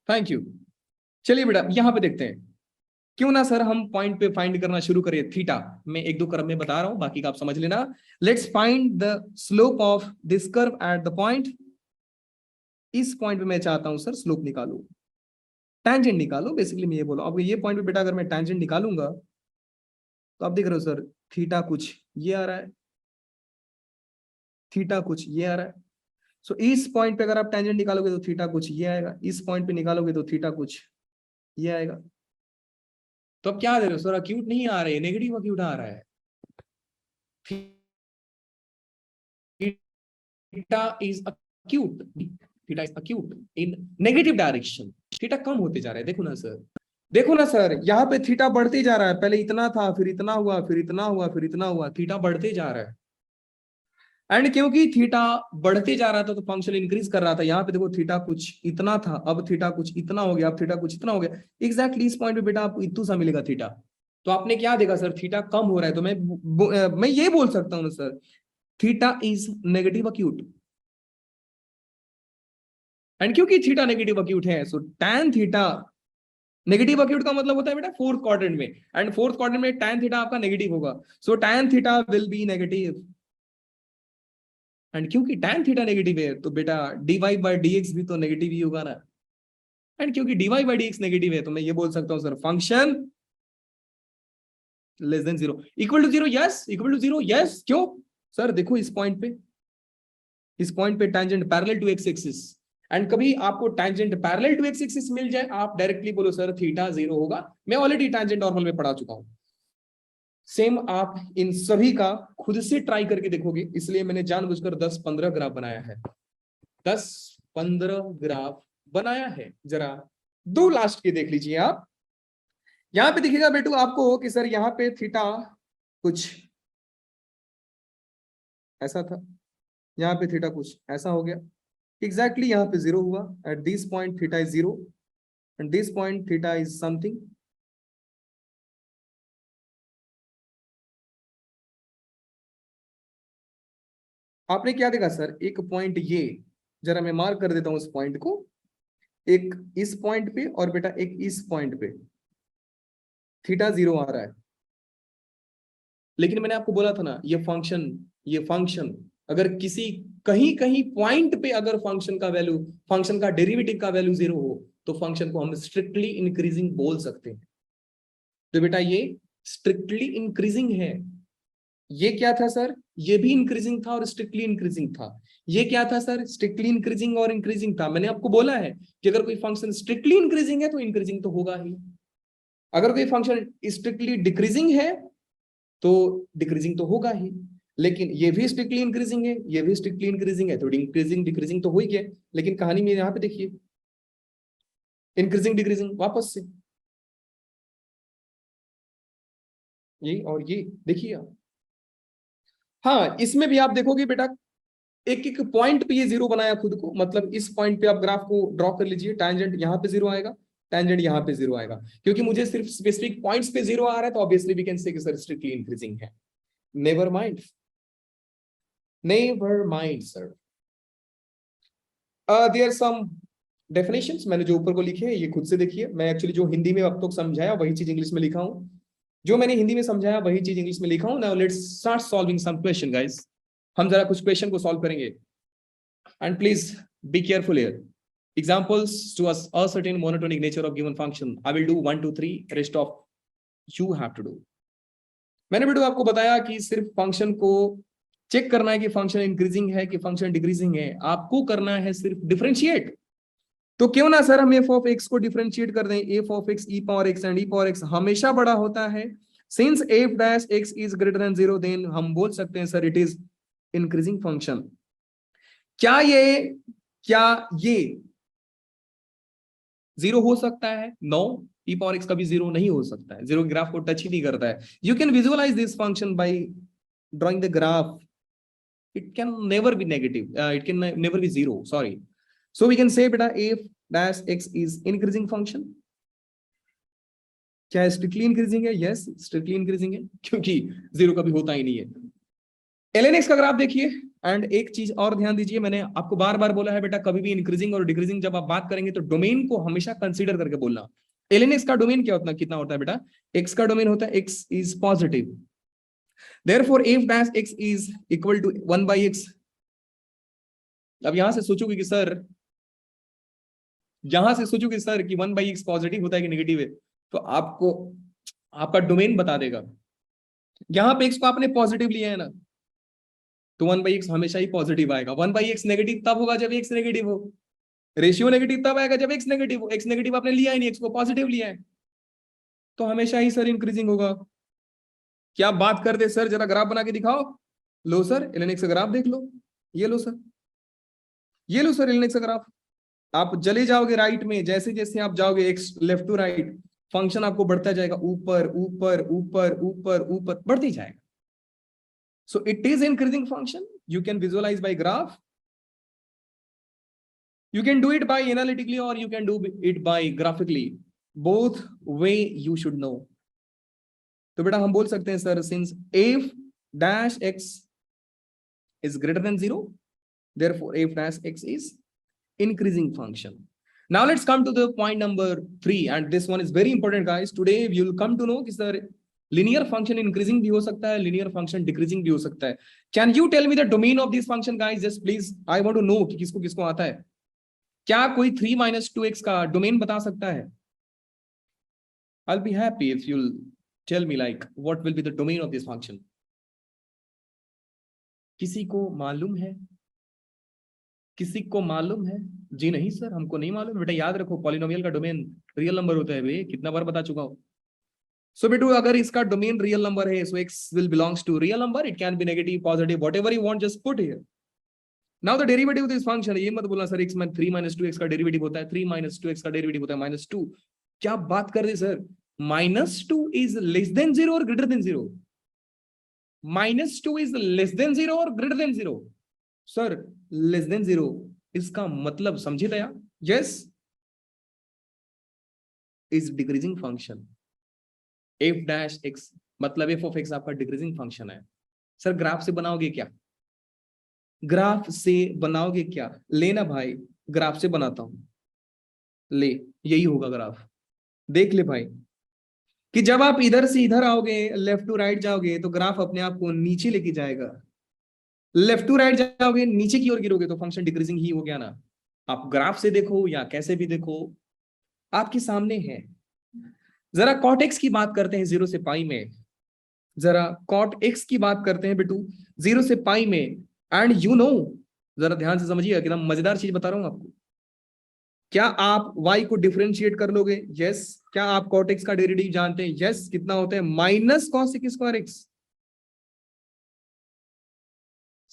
थैंक यू। चलिए बेटा यहां पे देखते हैं, क्यों ना सर हम पॉइंट पे फाइंड करना शुरू करें थीटा। मैं एक दो क्रम में बता रहा हूं, बाकी का आप समझ लेना। Let's find the slope of this curve at the point. इस पॉइंट पे मैं चाहता हूं सर स्लोप निकालू, टेंजेंट निकालो, बेसिकली मैं ये बोला। अब ये पॉइंट पे बेटा अगर मैं टेंजेंट निकालूंगा तो आप देख रहे हो सर थीटा कुछ ये आ रहा है, थीटा कुछ ये आ रहा है। सो इस पॉइंट पे अगर आप टेंजेंट निकालोगे तो थीटा कुछ ये आएगा, इस पॉइंट पे निकालोगे तो थीटा कुछ ये आएगा। तो अब क्या दे रहे हो सर? अक्यूट नहीं आ रहे, नेगेटिव अक्यूट आ रहा है। Theta is acute, theta is acute in negative direction. Theta कम होते जा रहा है, देखो ना सर, देखो ना सर, यहाँ पे थीटा बढ़ते जा रहा है। पहले इतना था, फिर इतना हुआ, फिर इतना हुआ, फिर इतना हुआ, थीटा बढ़ते जा रहा है। एंड क्योंकि थीटा बढ़ते जा रहा था तो फंक्शन इंक्रीज कर रहा था। यहाँ पे देखो थीटा कुछ इतना था, अब थीटा कुछ इतना हो गया, अब थीटा कुछ इतना हो गया। एग्जैक्टली इस पॉइंट पे बेटा आपको इतू सा मिलेगा थीटा। तो आपने क्या देखा सर? थीटा कम हो रहा है, तो मैं ये बोल सकता हूँ ना sir, theta is negative acute. And क्योंकि थीटा नेगेटिव अक्यूट है, सो tan थीटा नेगेटिव अक्यूट का मतलब होता है बेटा फोर्थ क्वाड्रेंट में, एंड फोर्थ क्वाड्रेंट में tan थीटा आपका नेगेटिव होगा, सो tan theta will be negative. And क्योंकि tan थीटा नेगेटिव है तो बेटा dy by dx भी तो नेगेटिव ही होगा ना। एंड क्योंकि dy by dx नेगेटिव है तो मैं ये बोल सकता हूं sir function less than 0, equal to 0, yes, equal to 0, yes. क्यों सर? देखो इस पॉइंट पे, इस पॉइंट पे tangent parallel to x axis, and कभी आपको tangent parallel to x axis मिल जाए, आप डायरेक्टली बोलो सर थीटा 0 होगा। मैं ऑलरेडी टेंजेंट नॉर्मल में पढ़ा चुका हूं, सेम आप इन सभी का खुद से ट्राई करके देखोगे, इसलिए मैंने जानबूझकर 10-15 ग्राफ बनाया है, 10-15 ग्राफ बनाया है। जरा दो लास्ट के देख लीजिए आप। यहां पे दिखेगा बेटू आपको कि सर यहाँ पे थीटा कुछ ऐसा था, यहाँ पे थीटा कुछ ऐसा हो गया, एग्जैक्टली यहाँ पे 0 हुआ, eight this point theta is 0 and this point theta is something. आपने क्या देखा सर, एक पॉइंट ये, जरा मैं मार्क कर देता हूं उस पॉइंट को, एक इस पॉइंट पे और बेटा एक इस पॉइंट पे थीटा 0 आ रहा है। लेकिन मैंने आपको बोला था ना, ये फंक्शन अगर किसी कहीं कहीं पॉइंट पे अगर फंक्शन का डेरिवेटिव का वैल्यू 0 हो तो फंक्शन को हम स्ट्रिक्टली इंक्रीजिंग बोल सकते हैं। तो बेटा ये स्ट्रिक्टली इंक्रीजिंग है। ये क्या था सर, ये भी इंक्रीजिंग था और स्ट्रिक्टली इंक्रीजिंग था। ये क्या था सर, स्ट्रिक्टली इंक्रीजिंग और इंक्रीजिंग था। मैंने आपको बोला है कि अगर कोई फंक्शन स्ट्रिक्टली इंक्रीजिंग है तो इंक्रीजिंग तो होगा ही, अगर कोई फंक्शन स्ट्रिक्टली डिक्रीजिंग है तो डिक्रीजिंग तो होगा ही। लेकिन ये भी स्ट्रिक्टली इंक्रीजिंग है, ये भी स्ट्रिक्टली इंक्रीजिंग है, तो इंक्रीजिंग डिक्रीजिंग तो हो ही गया। लेकिन कहानी में यहाँ पे देखिए, इंक्रीजिंग डिक्रीजिंग वापस से ये और ये देखिए आप। हाँ, इसमें भी आप देखोगे बेटा एक एक पॉइंट पे ये 0 बनाया खुद को, मतलब इस पॉइंट पे आप ग्राफ को ड्रॉ कर लीजिए, टैंजेंट यहाँ पे 0 आएगा, टैंजेंट यहाँ पे 0 आएगा। क्योंकि मुझे सिर्फ स्पेसिफिक पॉइंट्स पे 0 आ रहा है तो ऑब्वियसली वी कैन से कि सर स्ट्रिक्टली इंक्रीजिंग है। Never mind, never mind sir. There some definitions मैंने जो ऊपर को लिखे हैं ये खुद से देखिए। मैं एक्चुअली जो हिंदी में अब तक समझाया वही चीज इंग्लिश में लिखा हूं, जो मैंने हिंदी में समझाया वही चीज इंग्लिश में लिखा हूं। Now let's start solving some question guys. हम जरा कुछ क्वेश्चन को सॉल्व करेंगे and please be careful here. Examples to a certain monotonic nature of given function. I will do 1 2 3, rest of you have to do. मैंने बेटू आपको बताया कि सिर्फ फंक्शन को चेक करना है कि फंक्शन इंक्रीजिंग है कि फंक्शन डिक्रीजिंग है, आपको करना है सिर्फ डिफरेंशिएट। तो क्यों ना सर हम एफ ऑफ एक्स को डिफरेंशिएट कर दें, f of x e power x and e power x हमेशा बड़ा होता है। Since f dash x is greater than 0 then हम बोल सकते हैं sir it is increasing function. क्या ये 0 हो सकता है? नो, ई पावर एक्स कभी 0 नहीं हो सकता है, 0 ग्राफ को टच ही नहीं करता है। You can visualise this function by drawing the graph, it can never be negative, it can never be 0, sorry. So we can say beta f dash x is increasing function. क्या strictly increasing है? Yes, strictly increasing है क्योंकि 0 कभी होता ही नहीं है। ln x का graph देखिए एंड एक चीज और ध्यान दीजिए, मैंने आपको बार बार बोला है बेटा कभी भी इंक्रीजिंग और डिक्रीजिंग जब आप बात करेंगे तो डोमेन को हमेशा कंसीडर करके बोलना। ln x का डोमेन क्या होता है, कितना होता है बेटा? x का डोमेन होता है x is positive, therefore f dash x is equal to 1 by x। अब यहां से सोचोगे कि सर कि 1 by x पॉजिटिव होता है कि नेगेटिव है, तो आपको आपका डोमेन बता देगा। यहां पे x को आपने पॉजिटिव लिया है ना, तो 1 by x हमेशा ही पॉजिटिव आएगा। 1 by x नेगेटिव तब होगा जब x नेगेटिव हो, रेशियो नेगेटिव तब आएगा जब x नेगेटिव हो। x नेगेटिव आपने लिया ही नहीं, x को पॉजिटिव लिया है, तो हमेशा ही सर इंक्रीजिंग होगा। क्या बात करते सर, जरा ग्राफ बना के दिखाओ। लो सर ln x का ग्राफ देख लो, ये लो सर, ये लो सर ln x का ग्राफ। आप चले जाओगे राइट में, जैसे जैसे आप जाओगे x left to right, function आपको बढ़ता जाएगा, ऊपर ऊपर ऊपर ऊपर ऊपर बढ़ते ही जाएगा। So it is increasing function, you can visualise by graph, you can do it by analytically or you can do it by graphically, both way you should know। तो बेटा हम बोल सकते हैं sir since f dash x is greater than 0 therefore f dash x is increasing function। Now let's come to the point number 3 and this one is very important guys। Today you will come to know कि sir linear function increasing भी हो सकता है, linear function decreasing भी हो सकता है। Can you tell me the domain of this function guys? Just please I want to know कि किसको किसको आता है। क्या कोई 3 - 2x का डोमेन बता सकता है? I'll be happy if you'll tell me like what will be the domain of this function। किसी को मालूम है? किसी को मालूम है? जी नहीं सर हमको नहीं मालूम। बेटा याद रखो पॉलिनोमियल का डोमेन रियल नंबर होता है, भाई कितना बार बता चुका हूं। सो बेटू अगर इसका डोमेन रियल नंबर है, सो x will belongs to real number, it can be negative, positive, whatever you want, just put here. Now the derivative of this function, ये मत बोलना सर x में 3 minus 2x का डेरिवेटिव होता है, 3 minus 2x का derivative होता है -2. क्या बात कर रहे sir? -2 is less than 0 or greater than 0? -2 is less than 0 or greater than 0? Sir less than 0 इसका मतलब समझे दया? Yes is decreasing function. f dash x मतलब f of x आपका डिक्रीजिंग फंक्शन है. सर ग्राफ से बनाओगे क्या? ग्राफ से बनाओगे क्या? लेना भाई, ग्राफ से बनाता हूं, ले यही होगा ग्राफ. देख ले भाई कि जब आप इधर से इधर आओगे, लेफ्ट टू राइट जाओगे तो ग्राफ अपने आप को नीचे लेके जाएगा. लेफ्ट टू राइट जाओगे, नीचे की ओर गिरोगे तो फंक्शन डिक्रीजिंग ही हो गया ना. आप ग्राफ से देखो या कैसे भी देखो, आपके सामने है. जरा कॉट एक्स की बात करते हैं 0 से पाई में. जरा कॉट एक्स की बात करते हैं बेटू 0 से पाई में. एंड यू नो, जरा ध्यान से समझिएगा, एकदम मजेदार चीज बता रहा हूं आपको. क्या आप y को डिफरेंशिएट कर लोगे? यस. क्या आप कॉट एक्स का डेरिवेटिव जानते हैं? यस. कितना होता है? Minus cos square x.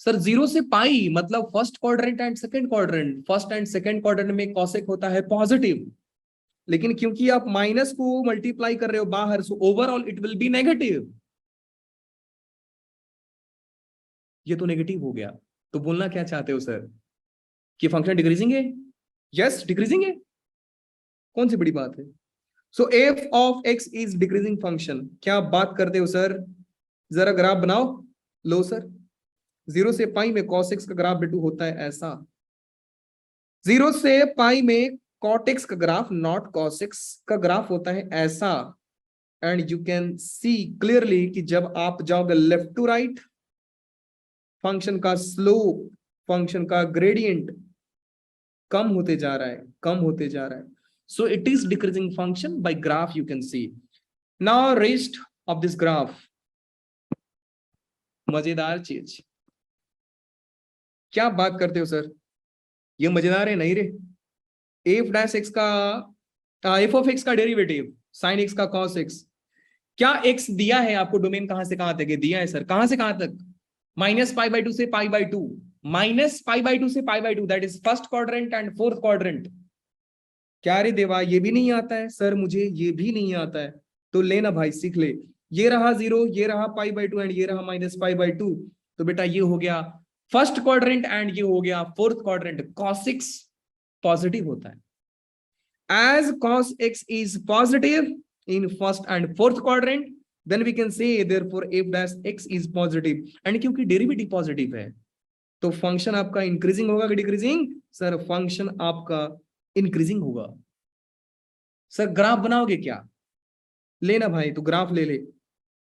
Sir 0 से पाई मतलब first quadrant and second quadrant. First and second quadrant में कॉसेक होता है पॉजिटिव, लेकिन क्योंकि आप माइनस को मल्टीप्लाई कर रहे हो बाहर, so overall it will B negative. ये तो नेगेटिव हो गया. तो बोलना क्या चाहते हो सर? कि फंक्शन डिक्रीजिंग है? यस डिक्रीजिंग है. कौन सी बड़ी बात है? So F of x is decreasing function. क्या बात करते हो सर? जरा ग्राफ बनाओ. लो सर, 0 से पाई में cos x का ग्राफ बेटू होता है ऐसा. 0 से पाई में cot x का ग्राफ, नॉट cos x का ग्राफ होता है ऐसा. And you can see clearly कि जब आप जाओगे लेफ्ट टू राइट, फंक्शन का स्लोप, फंक्शन का ग्रेडियंट कम होते जा रहा है, कम होते जा रहा है. सो it is decreasing function by graph you can see. Now rest of this graph, मजेदार चीज. क्या बात करते हो सर? ये मजेदार है नहीं रे? एफ डैश एक्स का एफ ऑफ एक्स का डेरिवेटिव साइन एक्स का कॉस एक्स. क्या एक्स दिया है आपको? डोमेन कहां से कहां तक है? दिया है सर. कहां से कहां तक? -π/2 से π/2. -π/2 से π/2, that is first quadrant and fourth quadrant. क्या रे देवा, ये भी नहीं आता है? सर मुझे ये भी नहीं आता है. तो लेना भाई, सीख ले. ये रहा 0, ये रहा π/2 एंड ये रहा -π/2. तो बेटा ये हो गया फर्स्ट क्वाड्रेंट एंड ये हो गया fourth quadrant. cos x positive होता है. as cos x is positive in first and fourth quadrant, then we can say therefore f dash x is positive. and क्योंकि डेरिवेटिव पॉजिटिव है तो function आपका increasing होगा कि डिक्रीजिंग? सर फंक्शन आपका increasing होगा. सर ग्राफ बनाओगे क्या? लेना भाई, तो ग्राफ ले ले.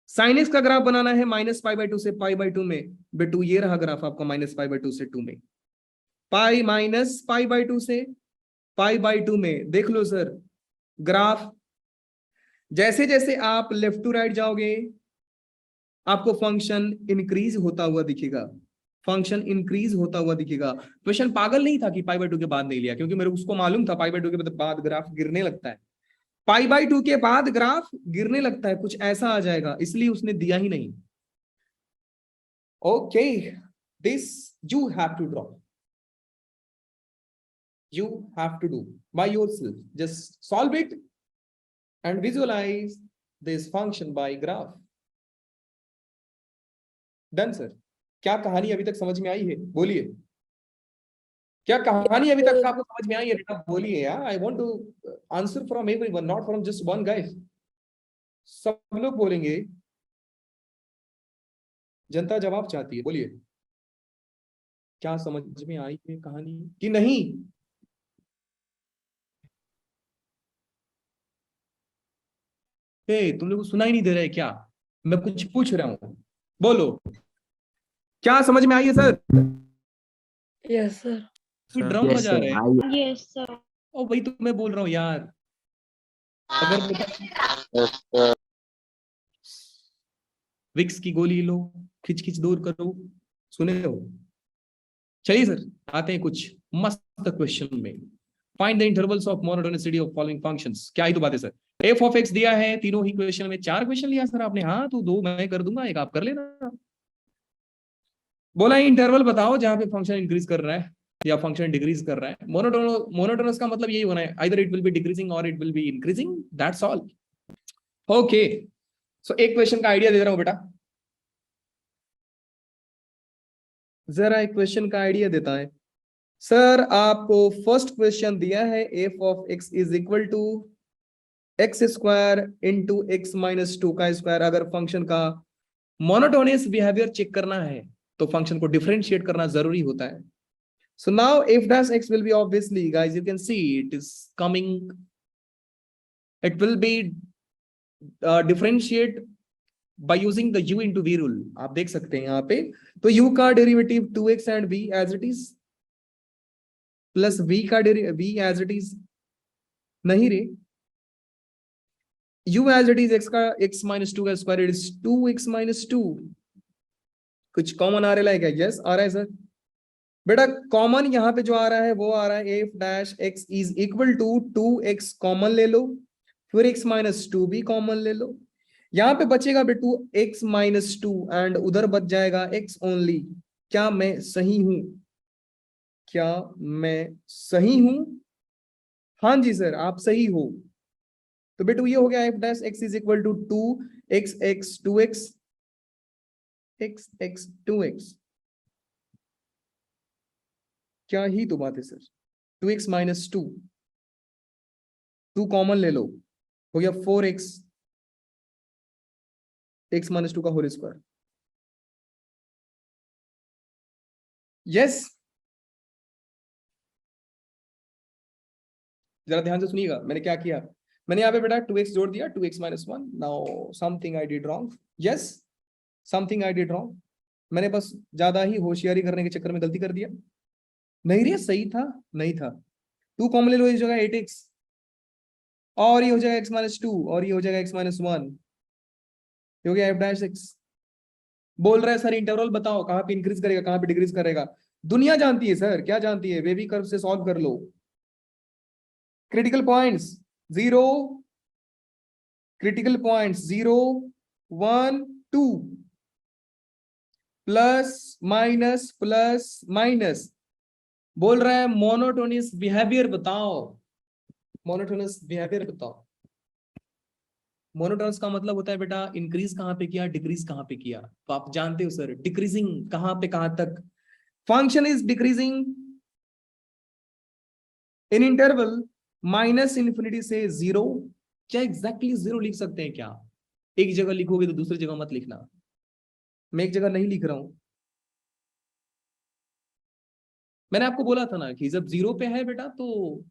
साइन एक्स का ग्राफ बनाना है -π/2 से π/2 में. बेटू ये रहा ग्राफ आपका -π/2 से 2 में. पाई -π/2 से π/2 में. देख लो सर ग्राफ, जैसे जैसे आप लेफ्ट टू राइट जाओगे आपको फंक्शन इंक्रीज होता हुआ दिखेगा. फंक्शन इंक्रीज होता हुआ दिखेगा. क्वेश्चन पागल नहीं था कि π/2 के बाद नहीं लिया, क्योंकि मेरे उसको मालूम था π/2 के बाद ग्राफ गिरने लगता है. π/2 के बाद ग्राफ गिरने लगता है, कुछ ऐसा आ जाएगा, इसलिए उसने दिया ही नहीं. Okay, this you have to draw. You have to do by yourself. Just solve it and visualize this function by graph. Done sir. क्या कहानी अभी तक समझ में आई है? बोलिए. क्या कहानी अभी तक आपको समझ में आई है? बेटा बोलिए यार. I want to answer from everyone, not from just one guy. सब लोग बोलेंगे. जनता जवाब चाहती है. बोलिए, क्या समझ में आई है कहानी कि नहीं? तुम लोग को सुनाई नहीं दे रहा है क्या? मैं कुछ पूछ रहा हूं, बोलो. क्या समझ में आई है सर? Yes sir. तो ड्रम बजा रहे हैं. Yes sir. ओ भाई तो मैं बोल रहा हूँ यार. अगर विक्स की गोली लो, खिंच खिंच दूर करो. सुने हो? चलिए सर आते हैं कुछ मस्त क्वेश्चन में. Find the intervals of monotonicity of following functions. क्या ही तो बात है सर। एफ ऑफ एक्स दिया है, तीनों ही क्वेश्चन में 4 क्वेश्चन लिया सर आपने। हाँ तो 2 मैं कर दूंगा, एक आप कर लेना। बोला इंटरवल बताओ जहां पे फंक्शन इंक्रीज कर रहा है या फंक्शन डिक्रीज कर रहा है। मोनोटोनस का मतलब यही होना है, either it will be decreasing और it will be increasing, that's all. Okay, so एक क्वेश्चन का आइडिया दे रहा हूं बेटा, जरा एक क्वेश्चन का आइडिया देता है। सर आपको फर्स्ट क्वेश्चन दिया है F of x is equal to x square into x minus 2 का स्क्वायर। अगर फंक्शन का मोनोटोनियस बिहेवियर चेक करना है तो फंक्शन को डिफरेंशिएट करना जरूरी होता है। So now f dash x will be, obviously guys you can see it is coming, it will be differentiate by using the u into v rule। आप देख सकते हैं यहाँ पे, तो u का derivative 2x and v as it is plus v का v as it is नहीं रे, u as it is x का x minus 2 का square, it is 2x minus 2। कुछ कॉमन आ रहा है क्या? यस आ रहा है सर। बेटा कॉमन यहाँ पे जो आ रहा है वो आ रहा है F dash x is equal to 2x common ले लो, फिर x माइनस 2 भी कॉमन ले लो। यहाँ पे बचेगा बेटू x माइनस 2 एंड उधर बच जाएगा x ओनली। क्या मैं सही हूं? क्या मैं सही हूं? हाँ जी सर आप सही हो। तो बेटू ये हो गया F dash x is equal to 2x x 2x x x 2x। क्या ही तो बात है सर। 2x माइनस 2, 2 कॉमन ले लो, हो गया 4x x माइनस 2 का होल स्क्वायर। यस, जरा ध्यान से सुनिएगा मैंने क्या किया। मैंने यहाँ पे बेटा 2x जोड़ दिया, 2x minus 1। Now something I did wrong. Yes, something I did wrong. मैंने बस ज्यादा ही होशियारी करने के चक्कर में गलती कर दिया। नहीं रे सही था, नहीं था। 2 कॉमन ले लो, इस जगह 8x और ये हो जाएगा x माइनस 2 और ये हो जाएगा x माइनस 1, ये हो गया f डैश x। बोल रहा है सर इंटरवल बताओ कहां पे इंक्रीज करेगा कहां पे डिक्रीज करेगा। दुनिया जानती है सर, क्या जानती है? वेवी कर्व से सॉल्व कर लो। Critical points 0, critical points 0 1 2, plus minus. बोल रहा है मोनोटोनियस बिहेवियर बताओ, मोनोटोनियस बिहेवियर बताओ। मोनोटोनस का मतलब होता है बेटा इंक्रीज कहां पे किया, डिक्रीज कहां पे किया। तो आप जानते हो सर डिक्रीजिंग कहां पे कहां तक। Function is decreasing in interval minus infinity से 0। क्या एग्जैक्टली 0 लिख सकते हैं क्या? एक जगह लिखोगे तो दूसरी जगह मत लिखना। मैं एक जगह नहीं लिख रहा हूं। मैंने आपको बोला था ना कि जब 0 पे है बेटा तो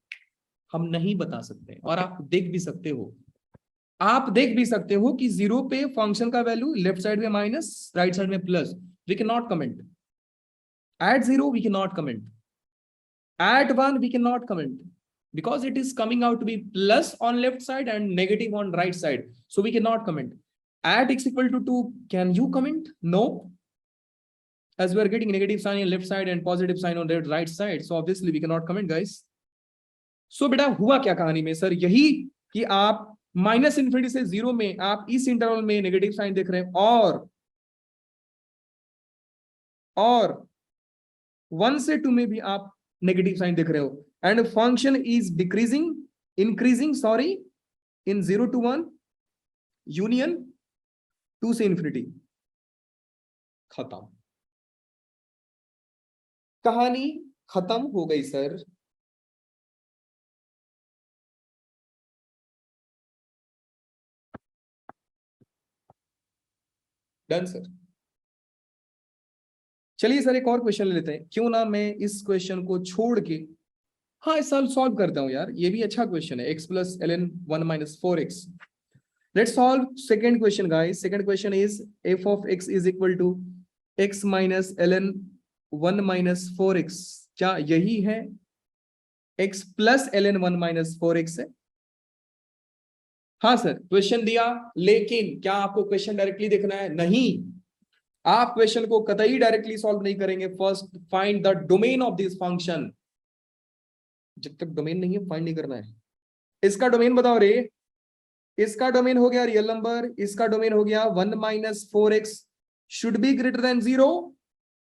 हम नहीं बता सकते, और आप देख भी सकते हो, आप देख भी सकते हो कि 0 पे फंक्शन का वैल्यू लेफ्ट साइड में माइनस, राइट साइड में plus. We can not comment at 0, we cannot comment at 1, we cannot comment because it is coming out to be plus on left side and negative on right side, so we cannot comment at x equal to 2. Can you comment? No, as we are getting negative sign on left side and positive sign on the right side, so obviously we cannot comment guys. So बेटा हुआ क्या कहानी में sir? यही कि आप minus infinity से 0 में आप इस इंटरवल में नेगेटिव साइन देख रहे हैं, और 1 से 2 में भी आप नेगेटिव साइन देख रहे हो, and function is decreasing increasing sorry in 0 to 1 union 2 से इंफिनिटी। खत्म, कहानी खत्म हो गई सर। Done sir. चलिए सर एक और क्वेश्चन ले लेते हैं, क्यों ना मैं इस क्वेश्चन को छोड़ के हाँ इस साल सॉल्व करता हूं यार, ये भी अच्छा क्वेश्चन है। x plus ln 1 minus 4x। Let's solve second question guys. Second question is f of x is equal to x minus ln 1 minus 4x। क्या यही है x plus ln 1 minus 4x है? हाँ सर क्वेश्चन दिया, लेकिन क्या आपको question directly देखना है? नहीं, आप क्वेश्चन को कतई डायरेक्टली सॉल्व नहीं करेंगे। First find the domain of this function. जब तक डोमेन नहीं है फाइंड नहीं करना है। इसका डोमेन बताओ रे। इसका डोमेन हो गया रियल नंबर, इसका डोमेन हो गया 1 - 4x should be greater than 0,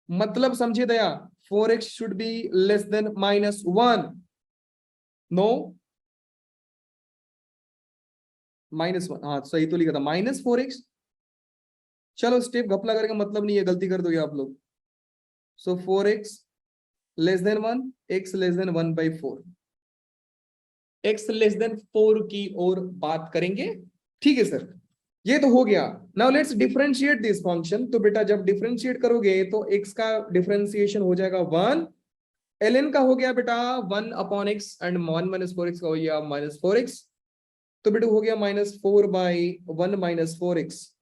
मतलब समझे दया 4x should be less than -1। No -1, हाँ सही तो लिखा था -4x। चलो स्टेप घपला करके मतलब नहीं है, गलती कर दोगे आप लोग। सो 4x less than 1, x less than 1/4, x less than 4 की ओर बात करेंगे। ठीक है सर, ये तो हो गया। Now let's differentiate this function. तो बेटा जब डिफरेंशिएट करोगे तो x का डिफरेंशिएशन हो जाएगा 1, ln का हो गया बेटा 1/x एंड 1 - 4x का हो गया -4x। तो बेटा हो गया -4/1 - 4x।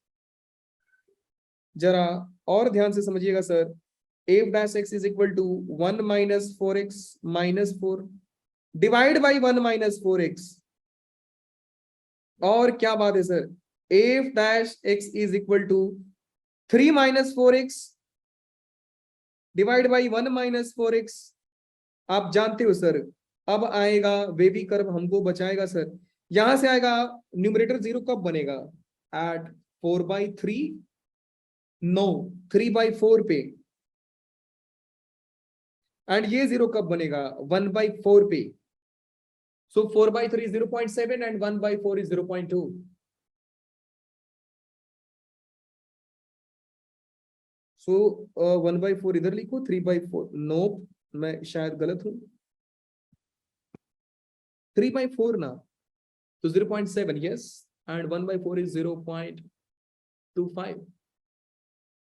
जरा और ध्यान से समझिएगा sir, f' is equal to 1 - 4x -4 divide by 1 - 4x। और क्या बात है sir, f' is equal to 3 - 4x divide by 1 - 4x। आप जानते हो सर, अब आएगा बेबी कर्व हमको बचाएगा सर। यहां से आएगा न्यूमरेटर 0 कब बनेगा, एट 4/3, नो 3/4 पे। एंड ये 0 कब बनेगा, 1/4 पे। सो 4/3 is 0.7 एंड 1/4 is 0.2। सो 1/4 इधर लिखो, 3/4 नो, मैं शायद गलत हूं। 3/4 ना, तो 0.7 यस, एंड 1/4 is 0.25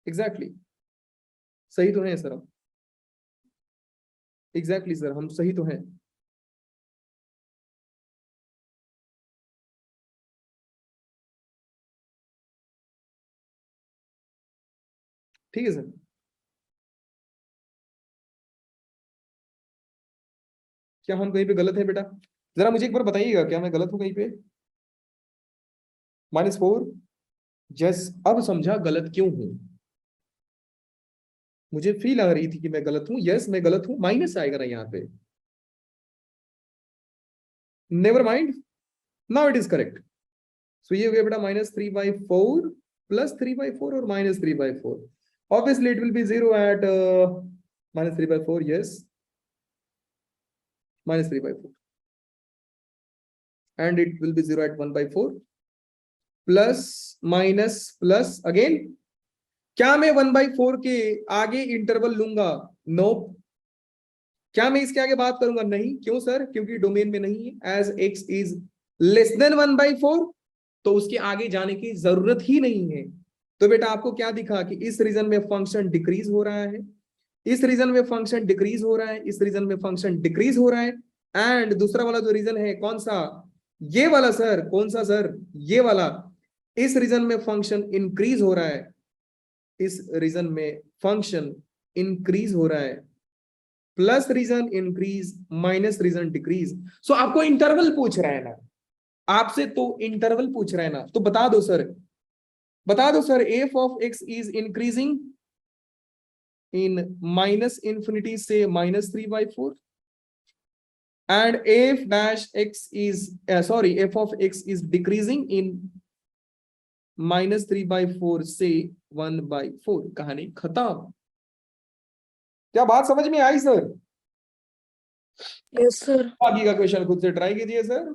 एग्जैक्टली। सही तो है सर हम, एग्जैक्टली सर हम सही तो हैं। ठीक है सर, क्या हम कहीं पे गलत है बेटा, जरा मुझे एक बार बताइएगा, क्या मैं गलत हूं कहीं पे। -4, यस अब समझा गलत क्यों हूं। मुझे फील आ रही थी कि मैं गलत हूं, यस मैं गलत हूं, माइनस आएगा ना यहाँ पे। Never mind, now it is correct. So ये हो गया बेटा -3/4 प्लस 3/4 और -3/4। Obviously it will be 0 at -3/4, yes -3/4, and it will be 0 at 1/4 plus minus plus again. क्या मैं 1/4 के आगे इंटरवल लूंगा, नो। क्या मैं इसके आगे बात करूंगा, नहीं। क्यों सर, क्योंकि डोमेन में नहीं है। As x is less than 1/4 तो उसके आगे जाने की जरूरत ही नहीं है। तो बेटा आपको क्या दिखा कि इस रीजन में फंक्शन डिक्रीज हो रहा है, इस रीजन में फंक्शन डिक्रीज हो रहा है, इस रीजन में फंक्शन डिक्रीज हो रहा है। एंड दूसरा वाला जो रीजन है कौन सा, ये वाला सर, कौन सा सर, ये वाला, इस रीजन में फंक्शन इंक्रीज हो रहा है, इस रीजन में फंक्शन इंक्रीज हो रहा है। Plus region increase, minus region decrease. So आपको इंटरवल पूछ रहा है ना, आपसे तो इंटरवल पूछ रहा है ना, तो बता दो सर, बता दो sir, F of x is increasing in -∞ से -3/4 and f' is sorry f of x is decreasing in -3/4 से 1/4। कहानी खत्म। क्या बात समझ में आई सर? Yes sir. बाकी का क्वेश्चन खुद से ट्राई कीजिए sir.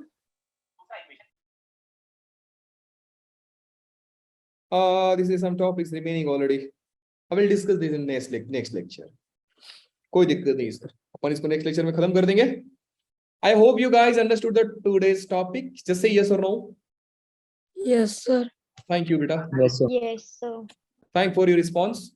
This is some topics remaining already. I will discuss this in next lecture. कोई दिक्कत नहीं सर, अपन इसको नेक्स्ट लेक्चर में खत्म कर देंगे। I hope you guys understood the today's topic. Just say yes or no. Yes sir. Thank you, beta. Yes, sir. Yes, sir. Thank for your response.